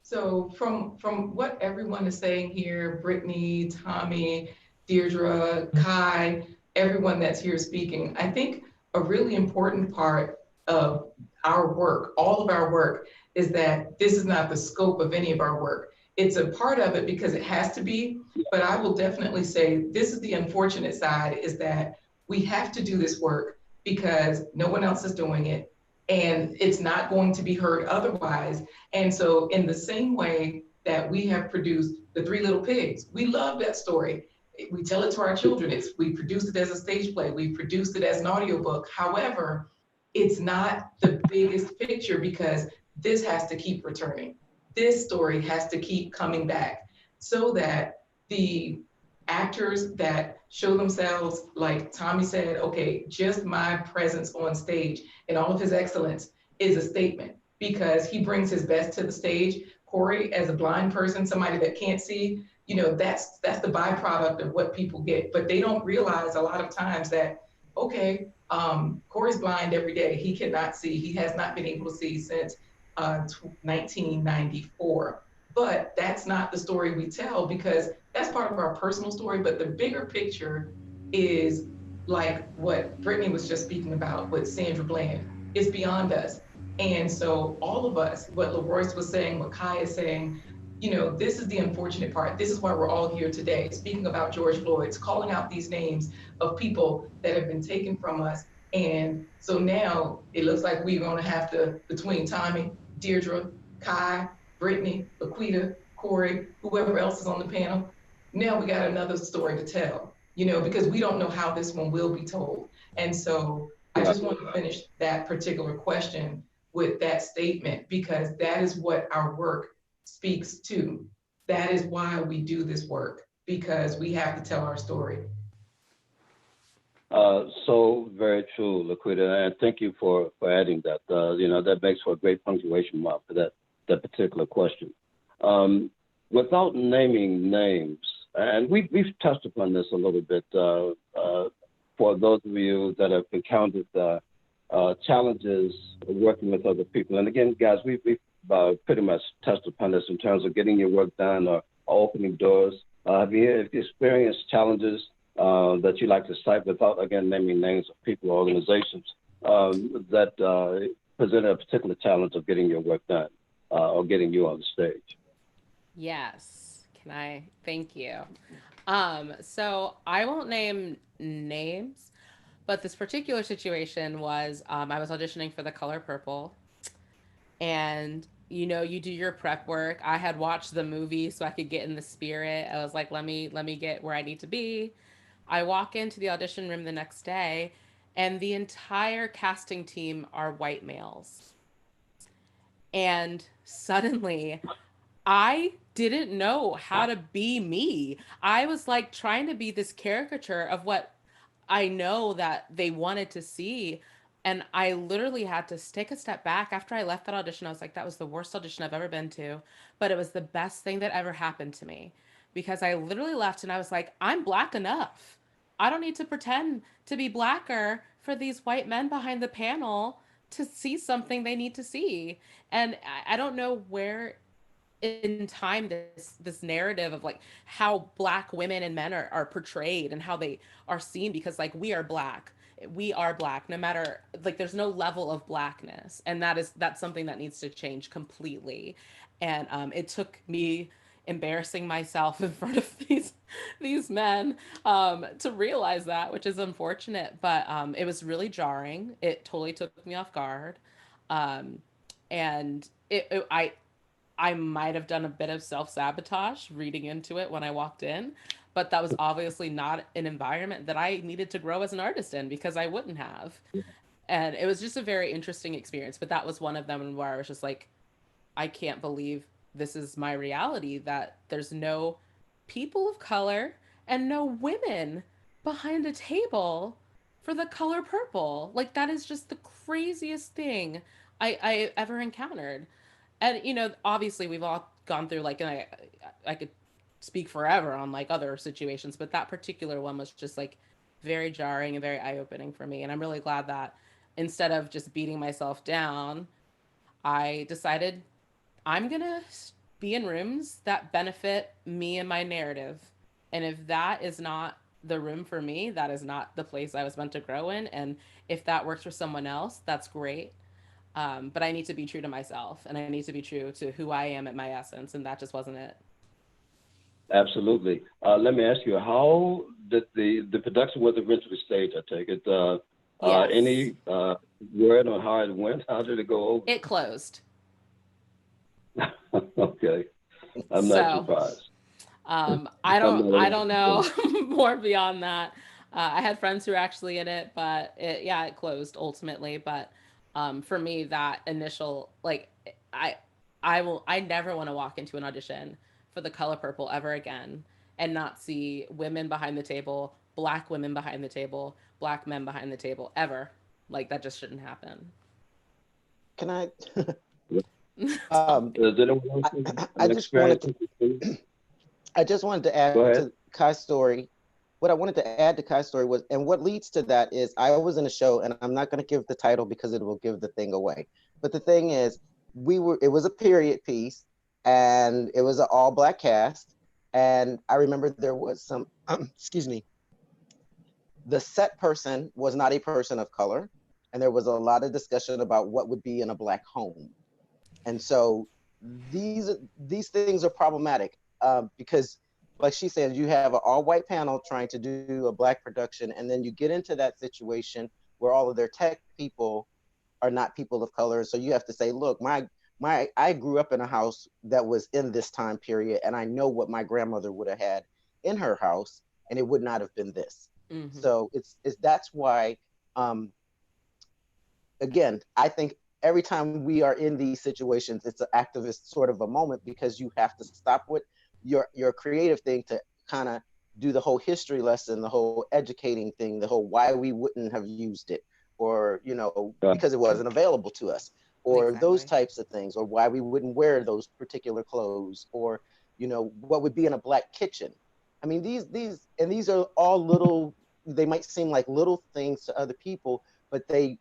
So from what everyone is saying here, Brittany, Tommy, Deirdre, Kai, everyone that's here speaking, I think a really important part of our work, all of our work, is that this is not the scope of any of our work. It's a part of it because it has to be, but I will definitely say this is the unfortunate side, is that we have to do this work because no one else is doing it and it's not going to be heard otherwise. And so in the same way that we have produced The Three Little Pigs, we love that story. We tell it to our children. We produced it as a stage play. We produced it as an audiobook. However, it's not the biggest picture because this has to keep returning. This story has to keep coming back so that the actors that show themselves, like Tommy said, okay, just my presence on stage and all of his excellence is a statement because he brings his best to the stage. Corey, as a blind person, somebody that can't see, you know, that's the byproduct of what people get, but they don't realize a lot of times that, okay, Corey's blind every day. He cannot see. He has not been able to see since 1994. But that's not the story we tell because that's part of our personal story. But the bigger picture is like what Brittany was just speaking about with Sandra Bland. It's beyond us. And so all of us, what LaRoyce was saying, what Kai is saying, you know, this is the unfortunate part. This is why we're all here today, speaking about George Floyd's, calling out these names of people that have been taken from us. And so now it looks like we're gonna have to, between Tommy, Deirdre, Kai, Brittany, Laquita, Corey, whoever else is on the panel, now we got another story to tell, you know, because we don't know how this one will be told. And so I just want to finish that particular question with that statement, because that is what our work speaks to. That is why we do this work, because we have to tell our story. So very true, Laquita, and thank you for adding that. You know, that makes for a great punctuation mark for that particular question. Without naming names, and we've touched upon this a little bit for those of you that have encountered challenges working with other people. And again, guys, we've pretty much touched upon this in terms of getting your work done or opening doors. Have you experienced challenges that you like to cite without, again, naming names of people or organizations that presented a particular challenge of getting your work done or getting you on the stage? Yes. Can I? Thank you. So I won't name names, but this particular situation was I was auditioning for The Color Purple, and you know, you do your prep work. I had watched the movie so I could get in the spirit. I was like, let me get where I need to be. I walk into the audition room the next day, and the entire casting team are white males. And suddenly, I didn't know how to be me. I was like trying to be this caricature of what I know that they wanted to see. And I literally had to take a step back. After I left that audition, I was like, that was the worst audition I've ever been to. But it was the best thing that ever happened to me, because I literally left and I was like, I'm Black enough. I don't need to pretend to be Blacker for these white men behind the panel to see something they need to see. And I don't know where in time this narrative of like how Black women and men are portrayed and how they are seen, because like we are Black no matter, like there's no level of Blackness, and that's something that needs to change completely. And it took me embarrassing myself in front of these men to realize that, which is unfortunate, but it was really jarring. It totally took me off guard. And I might have done a bit of self-sabotage reading into it when I walked in, but that was obviously not an environment that I needed to grow as an artist in, because I wouldn't have. And it was just a very interesting experience, but that was one of them where I was just like, I can't believe this is my reality, that there's no people of color and no women behind a table for The Color Purple. Like, that is just the craziest thing I ever encountered. And you know, obviously we've all gone through like, and I could speak forever on like other situations, but that particular one was just like very jarring and very eye-opening for me. And I'm really glad that instead of just beating myself down, I decided I'm gonna be in rooms that benefit me and my narrative. And if that is not the room for me, that is not the place I was meant to grow in. And if that works for someone else, that's great. But I need to be true to myself, and I need to be true to who I am at my essence, and that just wasn't it. Absolutely. Let me ask you, how did the production was eventually staged, I take it? Yes. Any word on how it went? How did it go over? It closed. Okay. I'm not surprised. I don't know more beyond that. I had friends who were actually in it, but it closed ultimately. But for me, that initial, like, I never want to walk into an audition for The Color Purple ever again and not see women behind the table, Black women behind the table, Black men behind the table ever. Like, that just shouldn't happen. Can I? I just wanted to add to Kai's story. What I wanted to add to Kai's story was, and what leads to that is, I was in a show, and I'm not going to give the title because it will give the thing away. But the thing is, it was a period piece, and it was an all Black cast. And I remember there was some, excuse me, the set person was not a person of color, and there was a lot of discussion about what would be in a Black home. And so these things are problematic because, like she said, you have an all-white panel trying to do a Black production, and then you get into that situation where all of their tech people are not people of color. So you have to say, look, I grew up in a house that was in this time period, and I know what my grandmother would have had in her house, and it would not have been this. So it's that's why, again, I think every time we are in these situations, it's an activist sort of a moment, because you have to stop with your creative thing to kind of do the whole history lesson, the whole educating thing, the whole why we wouldn't have used it, or, you know, because it wasn't available to us, or those types of things, or why we wouldn't wear those particular clothes, or, you know, what would be in a Black kitchen. I mean, these are all little, they might seem like little things to other people, but they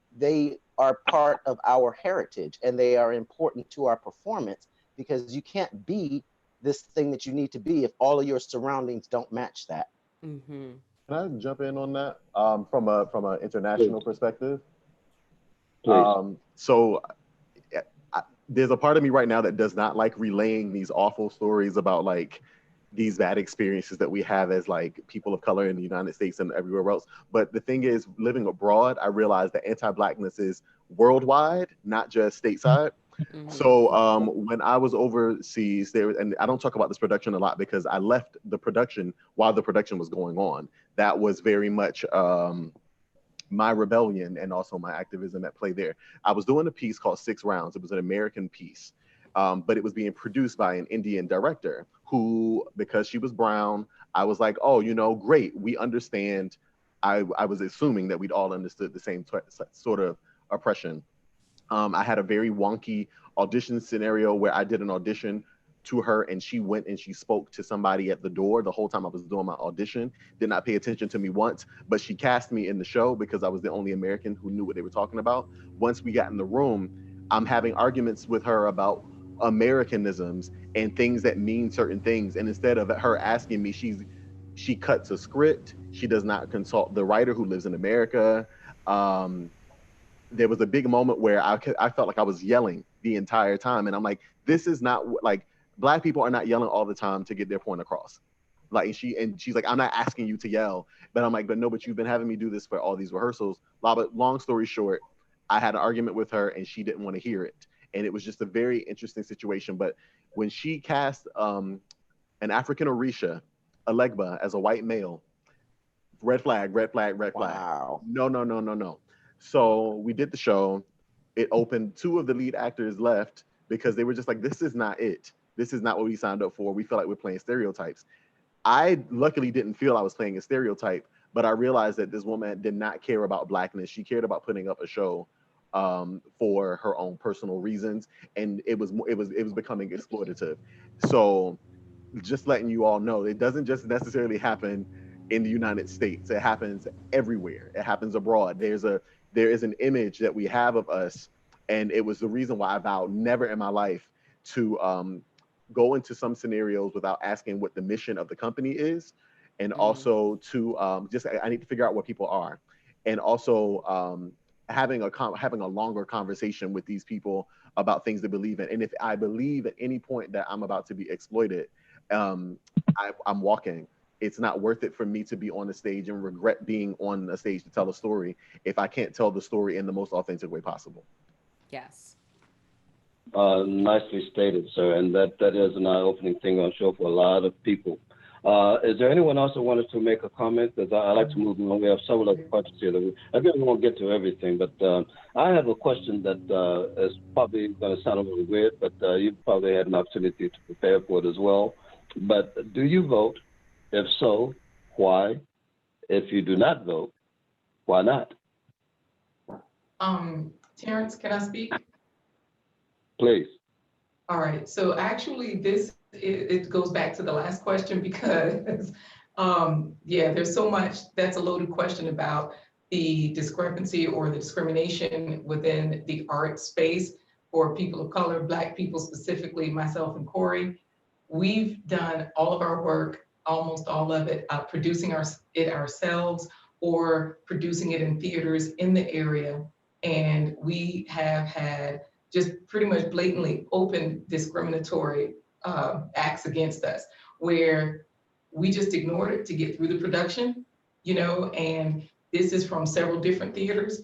are part of our heritage, and they are important to our performance, because you can't be this thing that you need to be if all of your surroundings don't match that. Can I jump in on that from an international perspective? So there's a part of me right now that does not like relaying these awful stories about like these bad experiences that we have as like people of color in the United States and everywhere else. But the thing is, living abroad, I realized that anti-Blackness is worldwide, not just stateside. So when I was overseas, and I don't talk about this production a lot because I left the production while the production was going on. That was very much my rebellion and also my activism at play there. I was doing a piece called 6 Rounds. It was an American piece, but it was being produced by an Indian director who, because she was brown, I was like, oh, you know, great, we understand. I was assuming that we'd all understood the same sort of oppression. I had a very wonky audition scenario where I did an audition to her, and she went and she spoke to somebody at the door the whole time I was doing my audition, did not pay attention to me once, but she cast me in the show because I was the only American who knew what they were talking about. Once we got in the room, I'm having arguments with her about Americanisms and things that mean certain things. And instead of her asking me, she cuts a script. She does not consult the writer who lives in America. There was a big moment where I felt like I was yelling the entire time. And I'm like, this is not like, Black people are not yelling all the time to get their point across. Like she's like, I'm not asking you to yell, but I'm like, but no, but you've been having me do this for all these rehearsals. But long story short, I had an argument with her and she didn't want to hear it. And it was just a very interesting situation. But when she cast an African Orisha, Alegba, as a white male, red flag, red flag, red flag. Wow. No. So we did the show. It opened. 2 of the lead actors left because they were just like, this is not it. This is not what we signed up for. We feel like we're playing stereotypes. I luckily didn't feel I was playing a stereotype, but I realized that this woman did not care about Blackness. She cared about putting up a show for her own personal reasons, and it was becoming exploitative. So just letting you all know, it doesn't just necessarily happen in the United States. It happens everywhere. It happens abroad. There is an image that we have of us, and it was the reason why I vowed never in my life to go into some scenarios without asking what the mission of the company is, and also to I need to figure out what people are, and also having a longer conversation with these people about things they believe in. And if I believe at any point that I'm about to be exploited, I'm walking. It's not worth it for me to be on the stage and regret being on a stage to tell a story if I can't tell the story in the most authentic way possible. Yes. Nicely stated, sir. And that is an eye-opening thing, I'm sure, for a lot of people. Is there anyone else that wanted to make a comment? Because I like to move on. We have several other questions here. I guess we won't get to everything, but I have a question that is probably going to sound a little weird, but you probably had an opportunity to prepare for it as well. But do you vote? If so, why? If you do not vote, why not? Terrence, can I speak? Please. All right, so actually it goes back to the last question because there's so much. That's a loaded question about the discrepancy or the discrimination within the art space for people of color, Black people specifically, myself and Corey. We've done all of our work, almost all of it, producing it ourselves, or producing it in theaters in the area. And we have had just pretty much blatantly open discriminatory acts against us, where we just ignored it to get through the production, you know, and this is from several different theaters,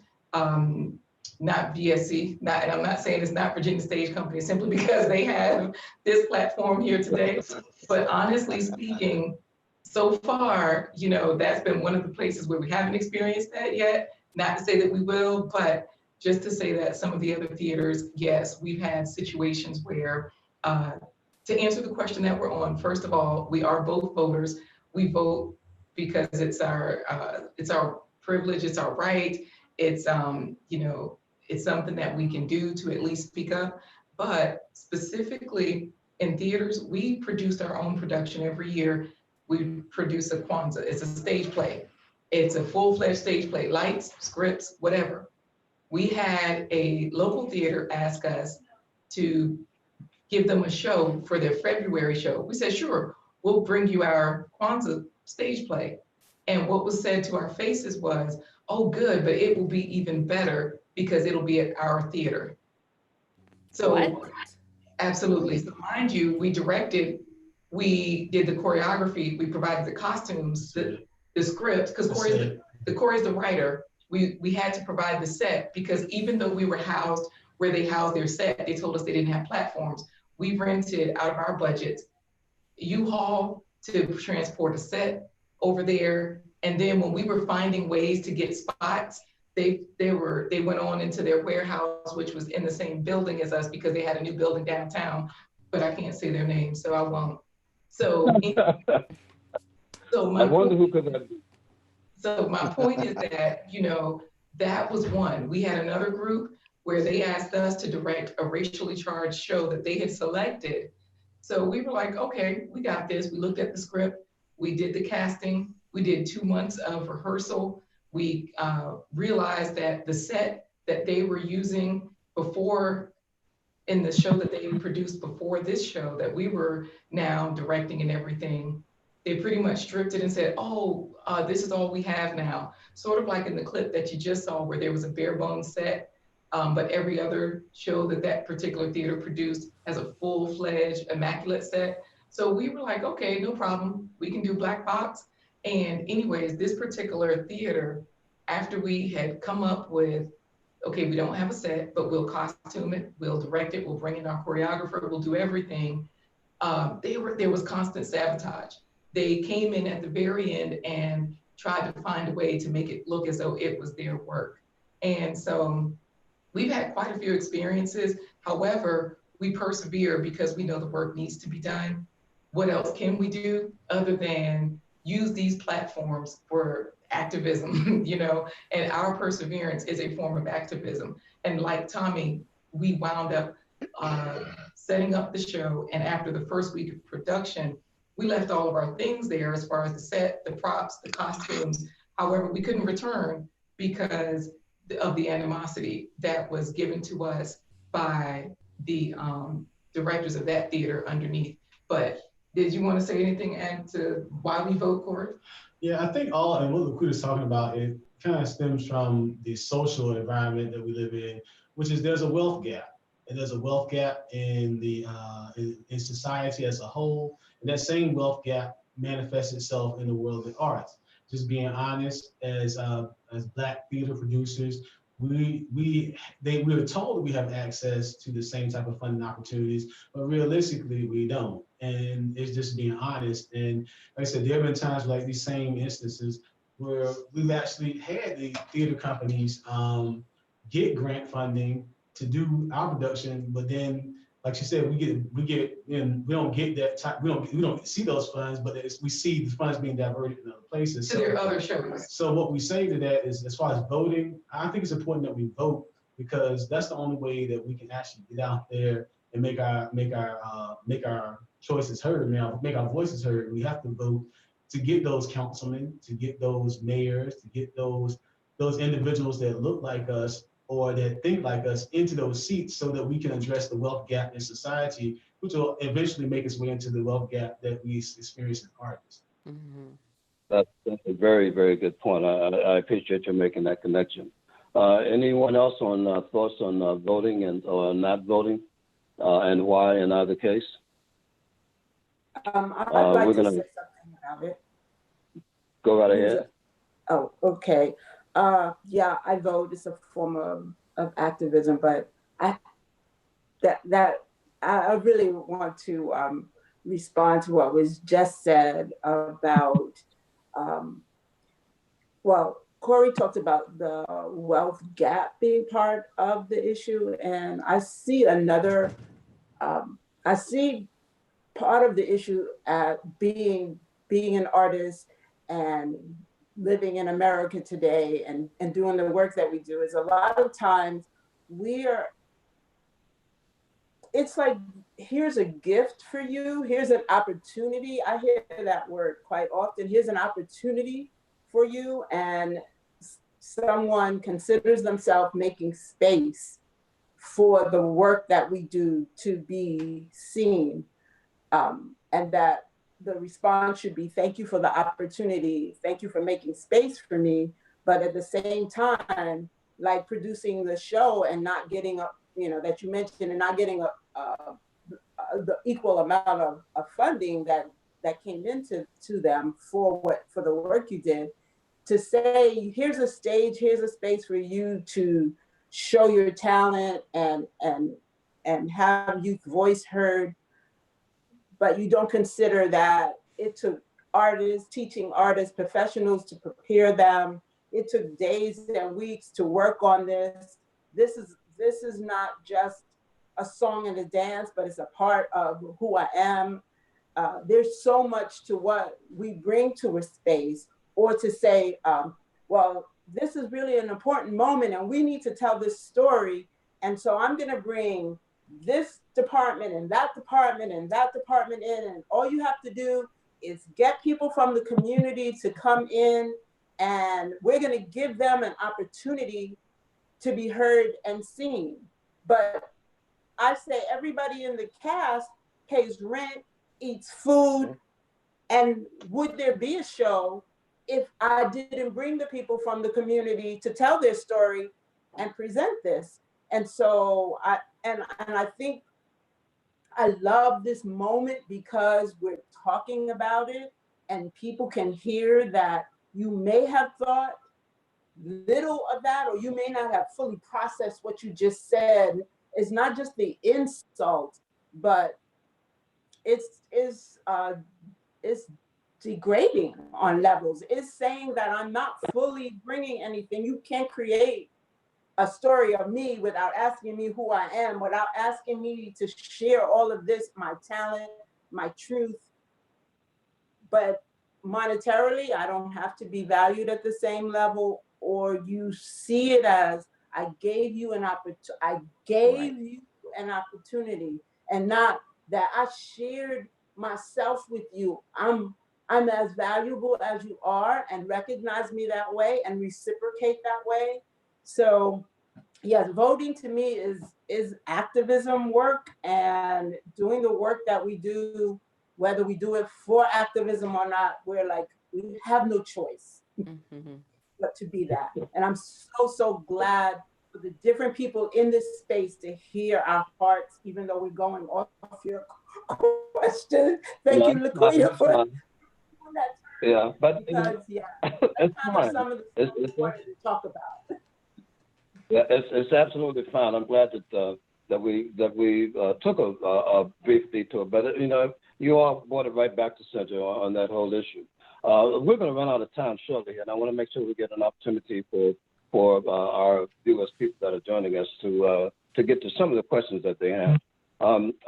not VSC, and I'm not saying it's not Virginia Stage Company simply because they have this platform here today, but honestly speaking, so far, you know, that's been one of the places where we haven't experienced that yet. Not to say that we will, but just to say that some of the other theaters, yes, we've had situations where, to answer the question that we're on, first of all, we are both voters. We vote because it's our privilege, it's our right. It's you know, it's something that we can do to at least speak up. But specifically in theaters, we produced our own production every year. We produce a Kwanzaa. It's a stage play. It's a full-fledged stage play, lights, scripts, whatever. We had a local theater ask us to give them a show for their February show. We said, sure, we'll bring you our Kwanzaa stage play. And what was said to our faces was, oh, good, but it will be even better because it'll be at our theater. So, what? Absolutely. So mind you, we directed, we did the choreography, we provided the costumes, the script, because Corey's the writer. We had to provide the set because even though we were housed where they housed their set, they told us they didn't have platforms. We rented out of our budget U-Haul to transport a set over there. And then when we were finding ways to get spots, they went on into their warehouse, which was in the same building as us because they had a new building downtown, but I can't say their name, so I won't. So, I wonder who could that be. So my point is that, you know, that was one. We had another group where they asked us to direct a racially charged show that they had selected. So we were like, okay, we got this. We looked at the script, we did the casting, we did 2 months of rehearsal. We realized that the set that they were using before in the show that they produced before this show that we were now directing and everything, they pretty much stripped it and said, oh, this is all we have now. Sort of like in the clip that you just saw where there was a bare bones set, but every other show that particular theater produced has a full-fledged immaculate set. So we were like, okay, no problem. We can do black box. And anyways, this particular theater, after we had come up with, okay, we don't have a set, but we'll costume it, we'll direct it, we'll bring in our choreographer, we'll do everything. There was constant sabotage. They came in at the very end and tried to find a way to make it look as though it was their work. And so we've had quite a few experiences. However, we persevere because we know the work needs to be done. What else can we do other than use these platforms for activism, you know? And our perseverance is a form of activism. And like Tommy, we wound up setting up the show. And after the first week of production, we left all of our things there as far as the set, the props, the costumes. However, we couldn't return because of the animosity that was given to us by the directors of that theater underneath. But did you want to say anything as to why we vote, Corey? Yeah, I think and what Laquita's talking about, it kind of stems from the social environment that we live in, which is there's a wealth gap. And there's a wealth gap in the in society as a whole. And that same wealth gap manifests itself in the world of arts. Just being honest, as Black theater producers, we are told that we have access to the same type of funding opportunities, but realistically we don't. And it's just being honest. And like I said, there have been times like these same instances where we've actually had the theater companies get grant funding to do our production, but then, like she said, we don't get that type, we don't see those funds, but we see the funds being diverted in other places. So there are other shows. So what we say to that is, as far as voting, I think it's important that we vote because that's the only way that we can actually get out there and make our choices heard, make our voices heard. We have to vote to get those councilmen, to get those mayors, to get those individuals that look like us or that think like us into those seats so that we can address the wealth gap in society, which will eventually make its way into the wealth gap that we experience as artists. Mm-hmm. That's a very, very good point. I appreciate you making that connection. Anyone else on thoughts on voting and or not voting, and why in either case? I'd like to say something about it. Go right ahead. Oh, okay. Yeah, I vote. It's a form of activism, but I really want to respond to what was just said about, well, Corey talked about the wealth gap being part of the issue, and I see another, I see part of the issue at being an artist and living in America today and doing the work that we do is a lot of times it's like, here's a gift for you, here's an opportunity. I hear that word quite often. Here's an opportunity for you, and someone considers themselves making space for the work that we do to be seen. And that the response should be, thank you for the opportunity, thank you for making space for me. But at the same time, like producing the show and not getting a, that you mentioned, and not getting the equal amount of funding that came into them for the work you did, to say, here's a stage, here's a space for you to show your talent and have youth voice heard. But you don't consider that it took artists, teaching artists, professionals to prepare them. It took days and weeks to work on this. This is not just a song and a dance, but it's a part of who I am. There's so much to what we bring to a space, or to say, well, this is really an important moment and we need to tell this story. And so I'm gonna bring this department and that department and that department in, and all you have to do is get people from the community to come in, and we're going to give them an opportunity to be heard and seen. But I say everybody in the cast pays rent, eats food, and would there be a show if I didn't bring the people from the community to tell their story and present this? And so I think I love this moment because we're talking about it and people can hear that you may have thought little of that, or you may not have fully processed what you just said. It's not just the insult, but it's degrading on levels. It's saying that I'm not fully bringing anything. You can't create a story of me without asking me who I am, without asking me to share all of this, my talent, my truth. But monetarily, I don't have to be valued at the same level, or you see it as I gave you an opportunity, and not that I shared myself with you. I'm as valuable as you are, and recognize me that way and reciprocate that way. So yes, voting to me is activism work, and doing the work that we do, whether we do it for activism or not, we're like, we have no choice but to be that. And I'm so glad for the different people in this space to hear our hearts, even though we're going off your question. Thank you, LaQuita, for that. Yeah, but because, that's kind of some of the stuff we wanted to talk about. Yeah, it's absolutely fine. I'm glad that we took a brief detour, but you all brought it right back to center on that whole issue. We're going to run out of time shortly, and I want to make sure we get an opportunity for our viewers, people that are joining us, to get to some of the questions that they have.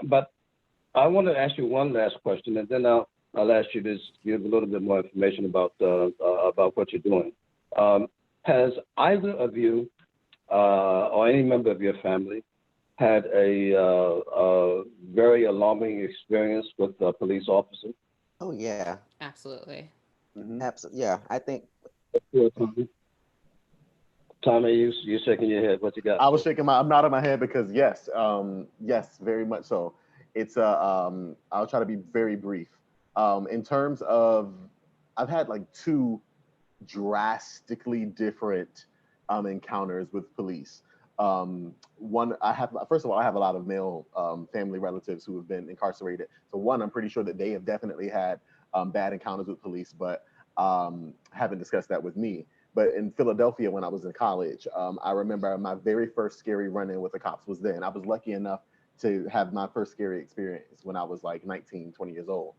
But I want to ask you one last question, and then I'll ask you to give a little bit more information about what you're doing. Has either of you or any member of your family had a very alarming experience with a police officer? Oh yeah, Absolutely. absolutely. Yeah, I think. Tommy, you shaking your head. What you got? I was shaking I'm nodding my head because yes, yes, very much so. It's I'll try to be very brief. In terms of I've had like two drastically different encounters with police. One, first of all, I have a lot of male family relatives who have been incarcerated. So one, I'm pretty sure that they have definitely had bad encounters with police, but haven't discussed that with me. But in Philadelphia, when I was in college, I remember my very first scary run-in with the cops was then. I was lucky enough to have my first scary experience when I was like 19, 20 years old.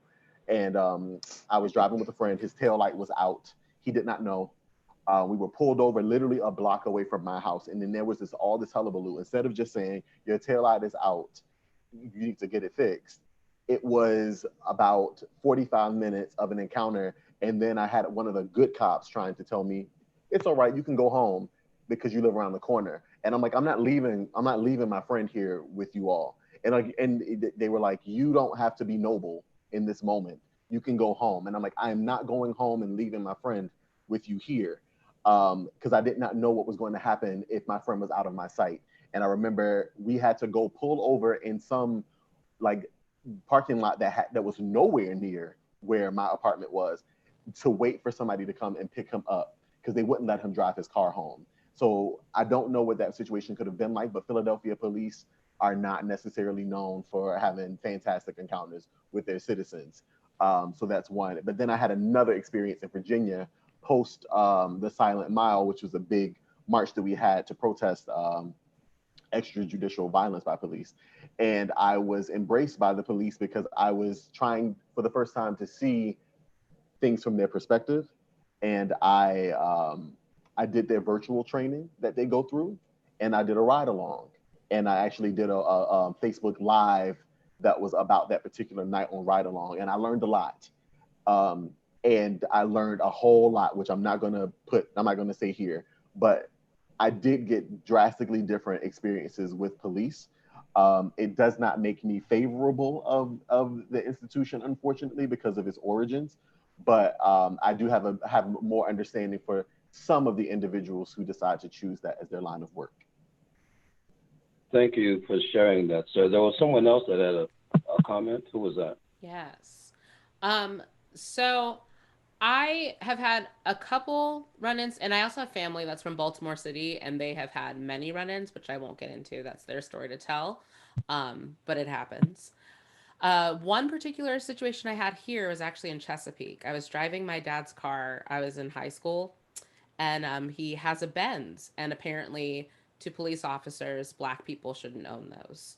And I was driving with a friend. His tail light was out. He did not know. We were pulled over literally a block away from my house. And then there was all this hullabaloo. Instead of just saying, your tail light is out, you need to get it fixed. It was about 45 minutes of an encounter. And then I had one of the good cops trying to tell me, it's all right, you can go home because you live around the corner. And I'm like, I'm not leaving my friend here with you all. And they were like, you don't have to be noble in this moment. You can go home. And I'm like, I am not going home and leaving my friend with you here. Because I did not know what was going to happen if my friend was out of my sight. And I remember we had to go pull over in some like parking lot that was nowhere near where my apartment was to wait for somebody to come and pick him up because they wouldn't let him drive his car home. So I don't know what that situation could have been like, but Philadelphia police are not necessarily known for having fantastic encounters with their citizens. So that's one. But then I had another experience in Virginia post the Silent Mile, which was a big march that we had to protest extrajudicial violence by police. And I was embraced by the police because I was trying for the first time to see things from their perspective. And I did their virtual training that they go through, and I did a ride along. And I actually did a Facebook Live that was about that particular night on ride along, and I learned a lot. And I learned a whole lot, which I'm not gonna say here, but I did get drastically different experiences with police. It does not make me favorable of the institution, unfortunately, because of its origins. But I do have more understanding for some of the individuals who decide to choose that as their line of work. Thank you for sharing that, sir. There was someone else that had a comment. Who was that? Yes. So I have had a couple run-ins, and I also have family that's from Baltimore City, and they have had many run-ins, which I won't get into. That's their story to tell, but it happens. One particular situation I had here was actually in Chesapeake. I was driving my dad's car. I was in high school, and he has a Benz, and apparently to police officers, Black people shouldn't own those.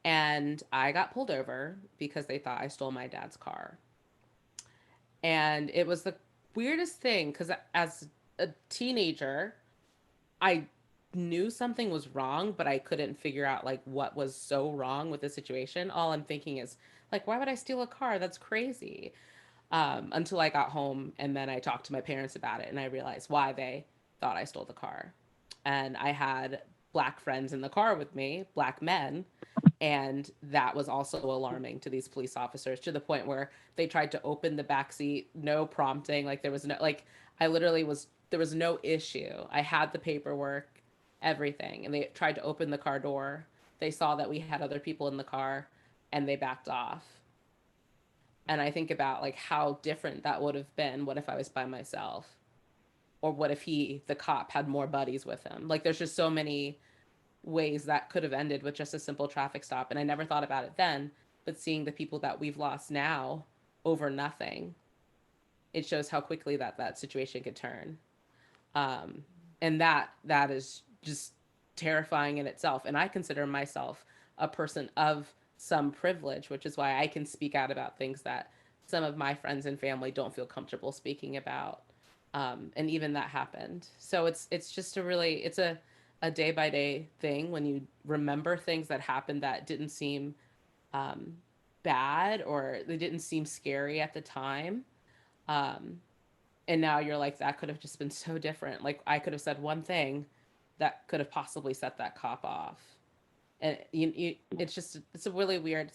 And I got pulled over because they thought I stole my dad's car. And it was the weirdest thing because as a teenager, I knew something was wrong, but I couldn't figure out like what was so wrong with the situation. All I'm thinking is like, why would I steal a car? That's crazy. Until I got home, and then I talked to my parents about it, and I realized why they thought I stole the car. And I had Black friends in the car with me, Black men, and that was also alarming to these police officers, to the point where they tried to open the back seat, no prompting, like there was no, like I literally was, there was no issue. I had the paperwork, everything, and they tried to open the car door. They saw that we had other people in the car, and they backed off. And I think about like how different that would have been. What if I was by myself? Or what if the cop, had more buddies with him? Like there's just so many ways that could have ended with just a simple traffic stop. And I never thought about it then, but seeing the people that we've lost now over nothing, it shows how quickly that situation could turn. And that is just terrifying in itself. And I consider myself a person of some privilege, which is why I can speak out about things that some of my friends and family don't feel comfortable speaking about. And even that happened. So it's just it's a day by day thing when you remember things that happened that didn't seem bad, or they didn't seem scary at the time. And now you're like, that could have just been so different. Like I could have said one thing that could have possibly set that cop off. And it's a really weird,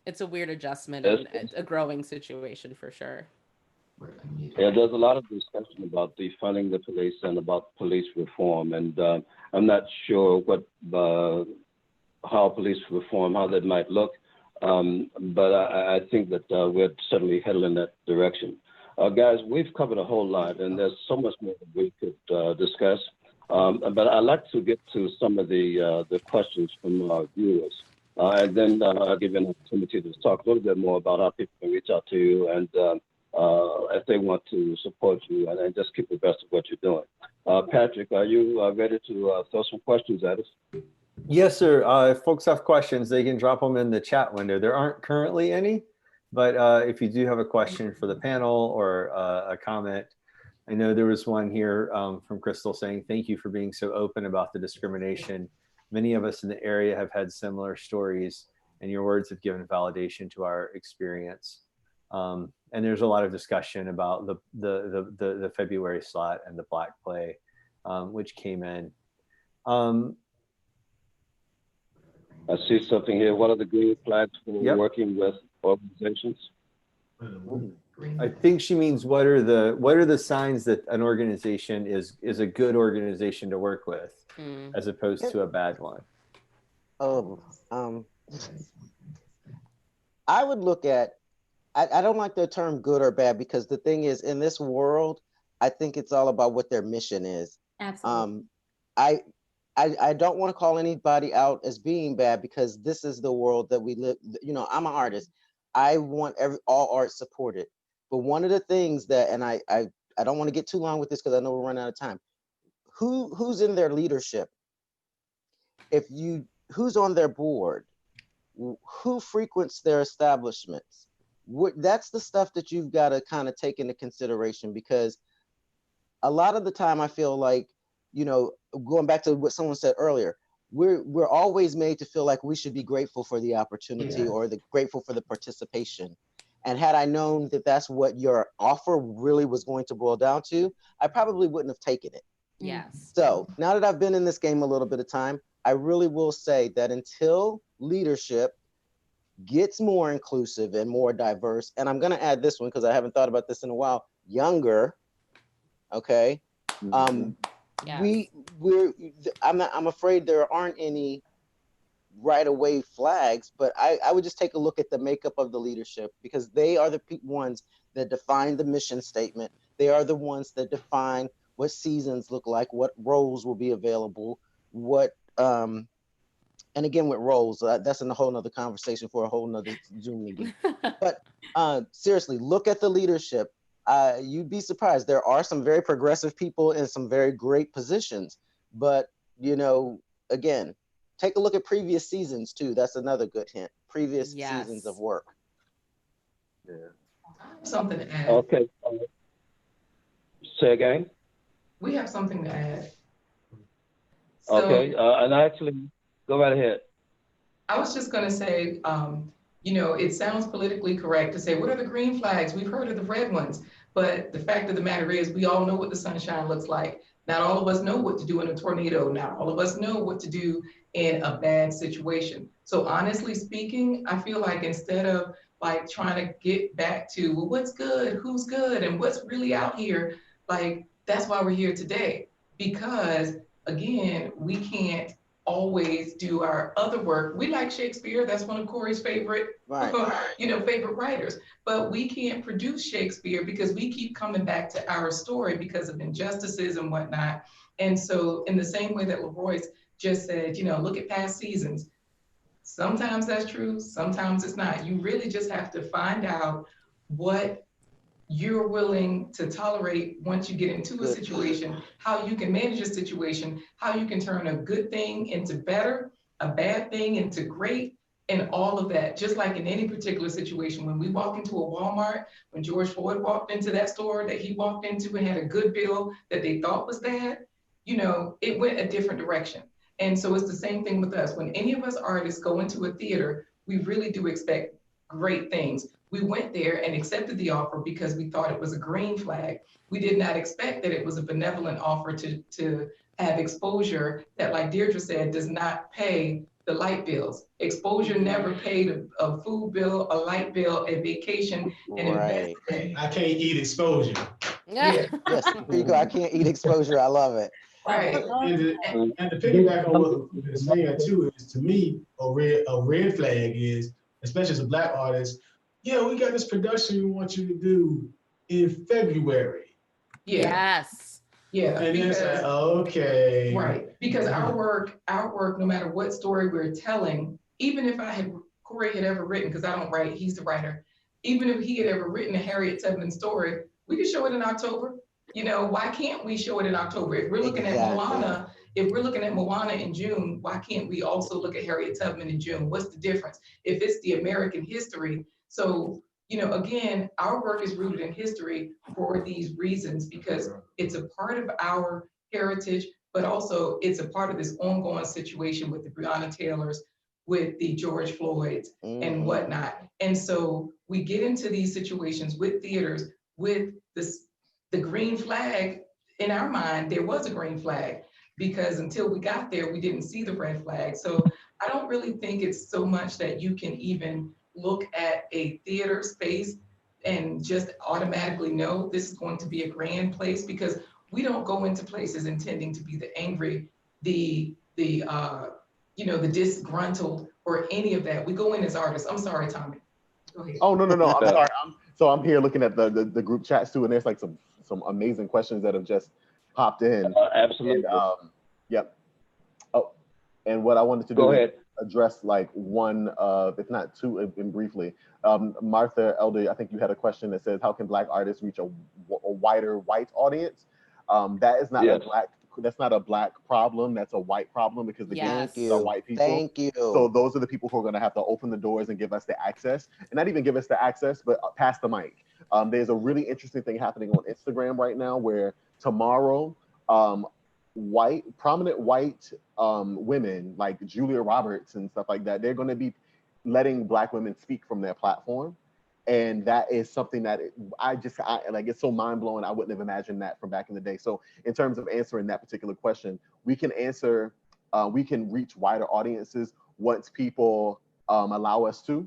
it's a weird adjustment and a growing situation for sure. Yeah, there's a lot of discussion about defunding the police and about police reform, and I'm not sure how police reform, how that might look, but I think that we're certainly headed in that direction. Guys, we've covered a whole lot, and there's so much more that we could discuss. But I'd like to get to some of the questions from our viewers. And then I'll give you an opportunity to talk a little bit more about how people can reach out to you and if they want to support you and just keep abreast of what you're doing. Patrick, are you ready to throw some questions at us? Yes, sir. If folks have questions, they can drop them in the chat window. There aren't currently any, but if you do have a question for the panel or a comment, I know there was one here from Crystal saying, thank you for being so open about the discrimination. Many of us in the area have had similar stories, and your words have given validation to our experience. And there's a lot of discussion about the February slot and the Black play, which came in. I see something here. What are the green flags for working with organizations? I think she means what are the signs that an organization is a good organization to work with, as opposed to a bad one. I would look at, I don't like the term good or bad, because the thing is, in this world, I think it's all about what their mission is. Absolutely. I don't want to call anybody out as being bad, because this is the world that we live. You know, I'm an artist. I want all art supported. But one of the things that, and I don't want to get too long with this because I know we're running out of time. Who's in their leadership? Who's on their board? Who frequents their establishments? That's the stuff that you've got to kind of take into consideration, because a lot of the time I feel like, you know, going back to what someone said earlier, we're always made to feel like we should be grateful for the opportunity or grateful for the participation. And had I known that that's what your offer really was going to boil down to, I probably wouldn't have taken it. Yes. So now that I've been in this game a little bit of time, I really will say that until leadership gets more inclusive and more diverse, and I'm going to add this one because I haven't thought about this in a while, younger, okay? Yes. I'm afraid there aren't any right away flags, but I would just take a look at the makeup of the leadership, because they are the ones that define the mission statement. They are the ones that define what seasons look like, what roles will be available, what and again with roles, that's in a whole nother conversation for a whole nother Zoom meeting. But seriously, look at the leadership. You'd be surprised. There are some very progressive people in some very great positions, but you know, again, take a look at previous seasons too. That's another good hint. Previous seasons of work. Yeah. Something to add. Okay. Say again. We have something to add. Okay, and actually, go right ahead. I was just going to say, you know, it sounds politically correct to say, what are the green flags? We've heard of the red ones, but the fact of the matter is we all know what the sunshine looks like. Not all of us know what to do in a tornado. Not all of us know what to do in a bad situation. So honestly speaking, I feel like instead of like trying to get back to, well, what's good, who's good, and what's really out here, like that's why we're here today. Because again, we can't always do our other work. We like Shakespeare. That's one of Corey's favorite, favorite writers. But we can't produce Shakespeare because we keep coming back to our story because of injustices and whatnot. And so in the same way that Leroy's just said, you know, look at past seasons. Sometimes that's true. Sometimes it's not. You really just have to find out what you're willing to tolerate once you get into a situation, how you can manage a situation, how you can turn a good thing into better, a bad thing into great, and all of that. Just like in any particular situation, when we walk into a Walmart, when George Floyd walked into that store that he walked into and had a good bill that they thought was bad, you know, it went a different direction. And so it's the same thing with us. When any of us artists go into a theater, we really do expect great things. We went there and accepted the offer because we thought it was a green flag. We did not expect that it was a benevolent offer to have exposure that, like Deirdre said, does not pay the light bills. Exposure never paid a food bill, a light bill, a vacation, and I can't eat exposure. Yes, there you go. I can't eat exposure. I love it. Right. And to piggyback on what you're saying too is, to me, a red flag is, especially as a Black artist, yeah, we got this production we want you to do, in February. Yeah. Yes. Yeah. And because, then okay. Right. Because our work, no matter what story we're telling, even if Corey had ever written, because I don't write, he's the writer, even if he had ever written a Harriet Tubman story, we could show it in October. You know, why can't we show it in October? If we're looking at Moana, in June, why can't we also look at Harriet Tubman in June? What's the difference? If it's the American history. So, you know, again, our work is rooted in history for these reasons, because it's a part of our heritage, but also it's a part of this ongoing situation with the Breonna Taylors, with the George Floyds and whatnot. And so we get into these situations with theaters with the green flag. In our mind, there was a green flag, because until we got there, we didn't see the red flag. So I don't really think it's so much that you can even look at a theater space and just automatically know this is going to be a grand place, because we don't go into places intending to be the angry, the disgruntled, or any of that. We go in as artists. I'm sorry, Tommy. Go ahead. Oh, no. I'm sorry. I'm here looking at the group chats too, and there's like some amazing questions that have just popped in. Absolutely. And, yep. Oh, and what I wanted to do is address like one, if not two, and briefly. Martha Elder, I think you had a question that says, how can Black artists reach a wider white audience? That is not that's not a Black problem. That's a white problem, because the games are white people. Thank you. So those are the people who are going to have to open the doors and give us the access, and not even give us the access, but pass the mic. There's a really interesting thing happening on Instagram right now, where tomorrow, prominent white women like Julia Roberts and stuff like that, they're going to be letting Black women speak from their platform. And that is something that it's so mind blowing. I wouldn't have imagined that from back in the day. So in terms of answering that particular question, we can reach wider audiences once people allow us to,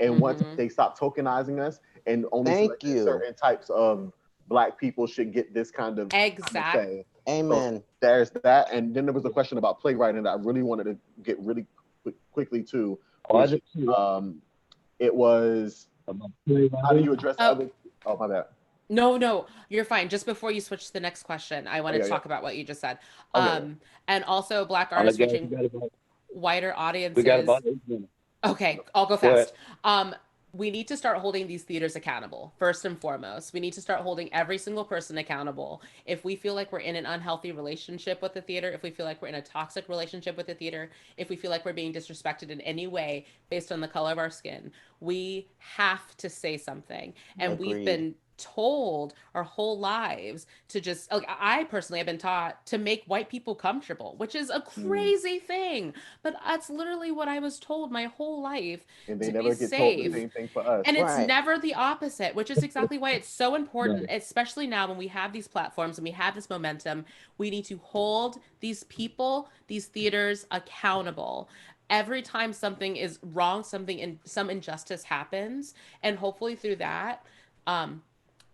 and once they stop tokenizing us, and only certain types of Black people should get this kind of say. Amen. So there's that. And then there was a question about playwriting that I really wanted to get really quickly to. It was, how do you address other? Oh, my bad. No, you're fine. Just before you switch to the next question, I wanted to talk about what you just said. And also Black artists reaching wider audiences. We got about 8 minutes. Okay, I'll go fast. We need to start holding these theaters accountable, first and foremost. We need to start holding every single person accountable. If we feel like we're in an unhealthy relationship with the theater, if we feel like we're in a toxic relationship with the theater, if we feel like we're being disrespected in any way based on the color of our skin, we have to say something. And we've been told our whole lives to just, like, I personally have been taught to make white people comfortable, which is a crazy thing, but that's literally what I was told my whole life. And they never get told the same thing for us. And it's never the opposite, which is exactly why it's so important, especially now when we have these platforms and we have this momentum. We need to hold these people, these theaters accountable. Every time something is wrong, some injustice happens, and hopefully through that,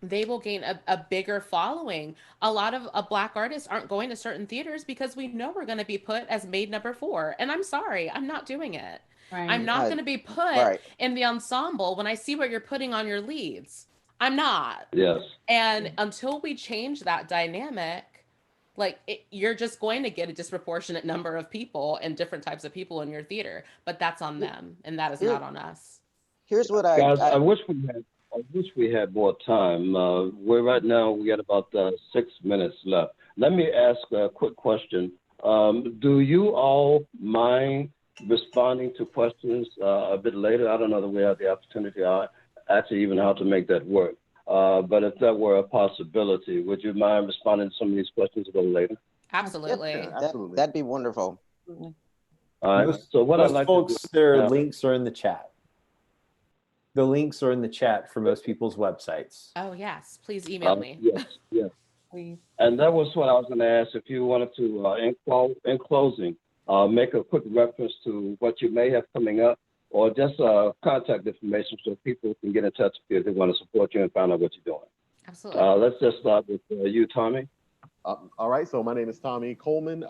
they will gain a bigger following. A lot of Black artists aren't going to certain theaters because we know we're going to be put as maid number 4. And I'm sorry, I'm not doing it. Right. I'm not going to be put in the ensemble when I see what you're putting on your leads. I'm not. Yes. And until we change that dynamic, you're just going to get a disproportionate number of people and different types of people in your theater. But that's on them, and that is not on us. Here's what Guys, I wish we had more time. We got about 6 minutes left. Let me ask a quick question. Do you all mind responding to questions a bit later? I don't know that we have the opportunity, actually even how to make that work. But if that were a possibility, would you mind responding to some of these questions a little later? Absolutely. Absolutely. That'd be wonderful. All right. So what I'd like folks, to do, their links are in the chat. The links are in the chat for most people's websites. Oh, yes. Please email me. Yes. Please. And that was what I was going to ask. If you wanted to, in closing, make a quick reference to what you may have coming up, or just contact information so people can get in touch with you if they want to support you and find out what you're doing. Absolutely. Let's just start with you, Tommy. All right. So my name is Tommy Coleman.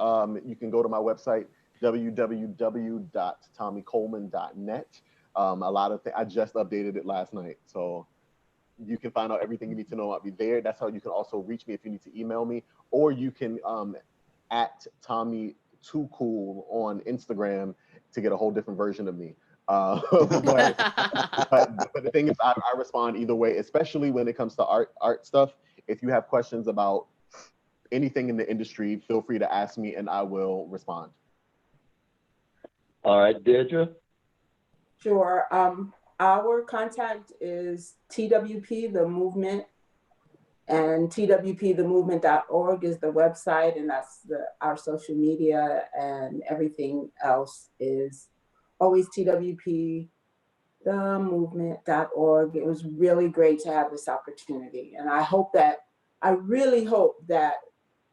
You can go to my website, www.tommycoleman.net. A lot of things, I just updated it last night. So You can find out everything you need to know about me there. That's how you can also reach me if you need to email me, or you can at Tommy Too Cool on Instagram to get a whole different version of me. But the thing is, I respond either way, especially when it comes to art stuff. If you have questions about anything in the industry, feel free to ask me and I will respond. All right, Deirdre? Sure. Our contact is TWP, the movement, and twpthemovement.org is the website, and that's our social media, and everything else is always twpthemovement.org. It was really great to have this opportunity, and I really hope that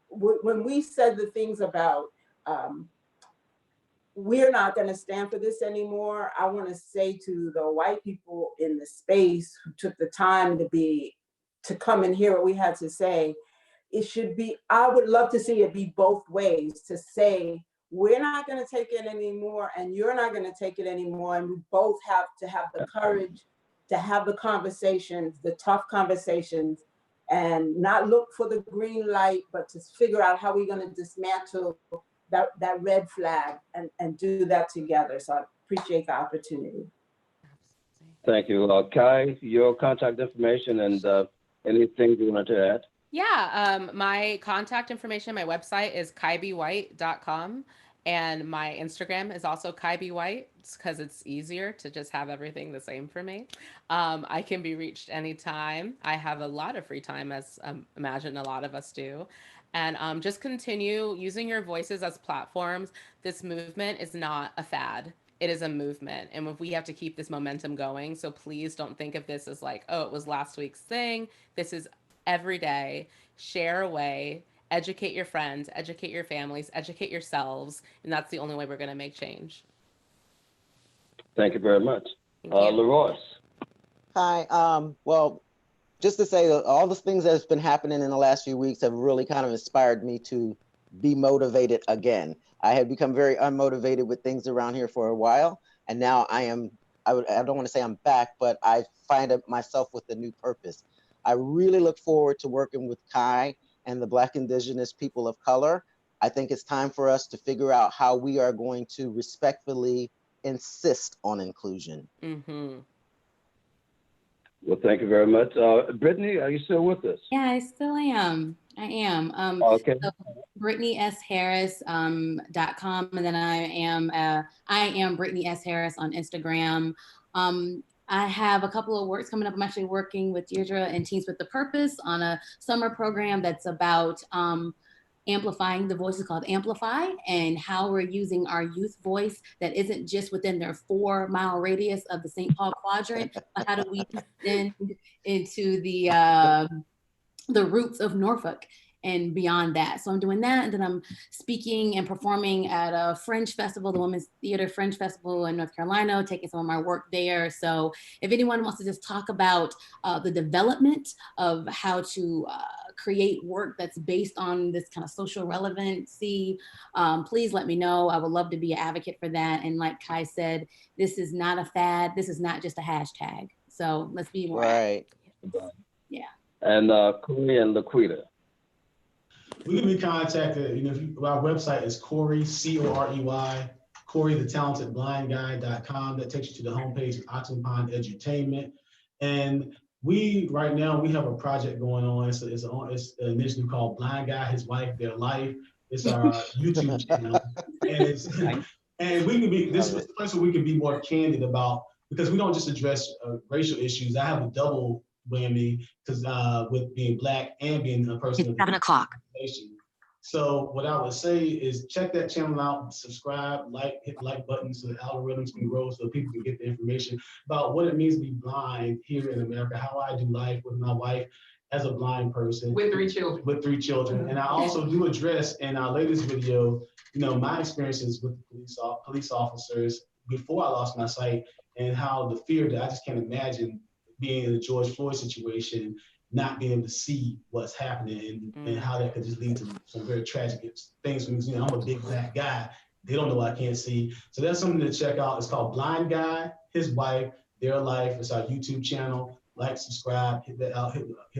when we said the things about we're not going to stand for this anymore, I want to say to the white people in the space who took the time to come and hear what we had to say, it should be, I would love to see it be both ways, to say, we're not going to take it anymore and you're not going to take it anymore. And we both have to have the courage to have the conversations, the tough conversations, and not look for the green light, but to figure out how we're going to dismantle that red flag and do that together. So I appreciate the opportunity. Thank you. Kai, your contact information and anything you wanted to add? Yeah, my contact information, my website is kaibywhite.com, and my Instagram is also kaibywhite, because it's easier to just have everything the same for me. I can be reached anytime. I have a lot of free time, as imagine a lot of us do. And just continue using your voices as platforms. This movement is not a fad. It is a movement. And if we have to keep this momentum going, so please don't think of this as like, oh, it was last week's thing. This is every day. Share away, educate your friends, educate your families, educate yourselves. And that's the only way we're going to make change. Thank you very much. Thank you. LaRoyce. Hi, well, just to say that all the things that's been happening in the last few weeks have really kind of inspired me to be motivated again. I had become very unmotivated with things around here for a while, and now I don't want to say I'm back, but I find myself with a new purpose. I really look forward to working with Kai and the Black Indigenous people of color. I think it's time for us to figure out how we are going to respectfully insist on inclusion. Mm-hmm. Well, thank you very much. Brittany, are you still with us? Yeah, I still am. I am. Okay. So BrittanySHarris.com, and then I am Brittany S. Harris on Instagram. I have a couple of works coming up. I'm actually working with Deirdre and Teens with the Purpose on a summer program that's about amplifying the voices, called Amplify, and how we're using our youth voice that isn't just within their 4-mile radius of the St. Paul quadrant, but how do we extend into the roots of Norfolk and beyond that. So I'm doing that, and then I'm speaking and performing at a Fringe Festival, the Women's Theater Fringe Festival in North Carolina, taking some of my work there. So if anyone wants to just talk about the development of how to create work that's based on this kind of social relevancy, please let me know. I would love to be an advocate for that. And like Kai said, this is not a fad. This is not just a hashtag. So let's be more right. Yeah. And Corey and Laquita. We can be contacted. Our website is Corey, C-O-R-E-Y, CoreyTheTalentedBlindGuy.com. That takes you to the homepage of Oxen Pond Edutainment. And right now we have a project going on. It's an initiative called Blind Guy, His Wife, Their Life. It's our YouTube channel. And we can be, this is the place where we can be more candid about, because we don't just address racial issues. I have a double whammy, because with being Black and being a person. It's 7 o'clock. So what I would say is check that channel out, subscribe, hit the like button so the algorithms can grow, so people can get the information about what it means to be blind here in America, how I do life with my wife as a blind person. With 3 children. With 3 children. And I also do address in our latest video, my experiences with police officers before I lost my sight, and how the fear that I just can't imagine being in the George Floyd situation, not being able to see what's happening, and how that could just lead to some very tragic things. Because I'm a big Black guy, they don't know I can't see. So that's something to check out. It's called Blind Guy, His Wife, Their Life. It's our YouTube channel. like, subscribe, hit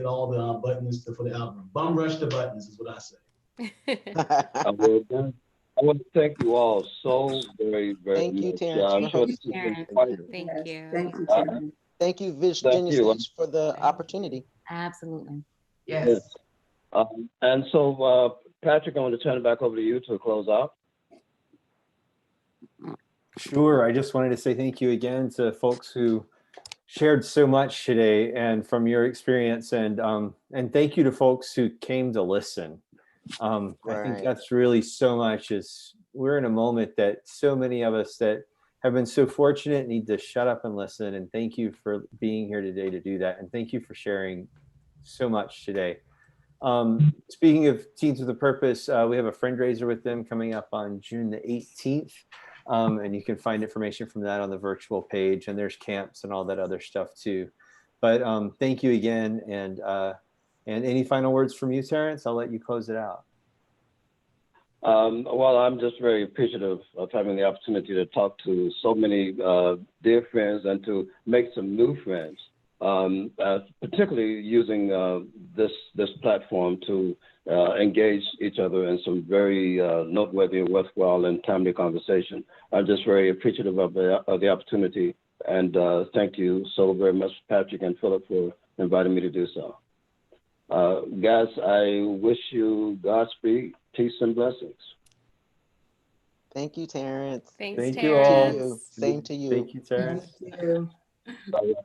all the buttons for the algorithm. Bum rush the buttons is what I say. I want to thank you all so very, very Thank much. you, Terrence, I'm for sure this hosting. has been quite. Thank Yes, you. thank you, Terrence. Thank you, Virginia you. Stage, for the opportunity. Absolutely. Yes. And so, Patrick, I want to turn it back over to you to close out. Sure. I just wanted to say thank you again to folks who shared so much today and from your experience, and thank you to folks who came to listen. I think Right. that's really so much. Is we're in a moment that so many of us that have been so fortunate need to shut up and listen. And thank you for being here today to do that. And thank you for sharing so much today. Speaking of Teens with a Purpose, we have a fundraiser with them coming up on June the 18th. And you can find information from that on the virtual page, and there's camps and all that other stuff too. But thank you again. And any final words from you, Terrence? I'll let you close it out. Well, I'm just very appreciative of having the opportunity to talk to so many dear friends and to make some new friends, particularly using this platform to engage each other in some very noteworthy, worthwhile, and timely conversation. I'm just very appreciative of the opportunity, and thank you so very much, Patrick and Philip, for inviting me to do so. Guys, I wish you Godspeed, peace, and blessings. Thank you, Terrence. Thanks, Thank Terrence. you all. Same to you. Thank you, Terrence. Thank you. Bye, everyone.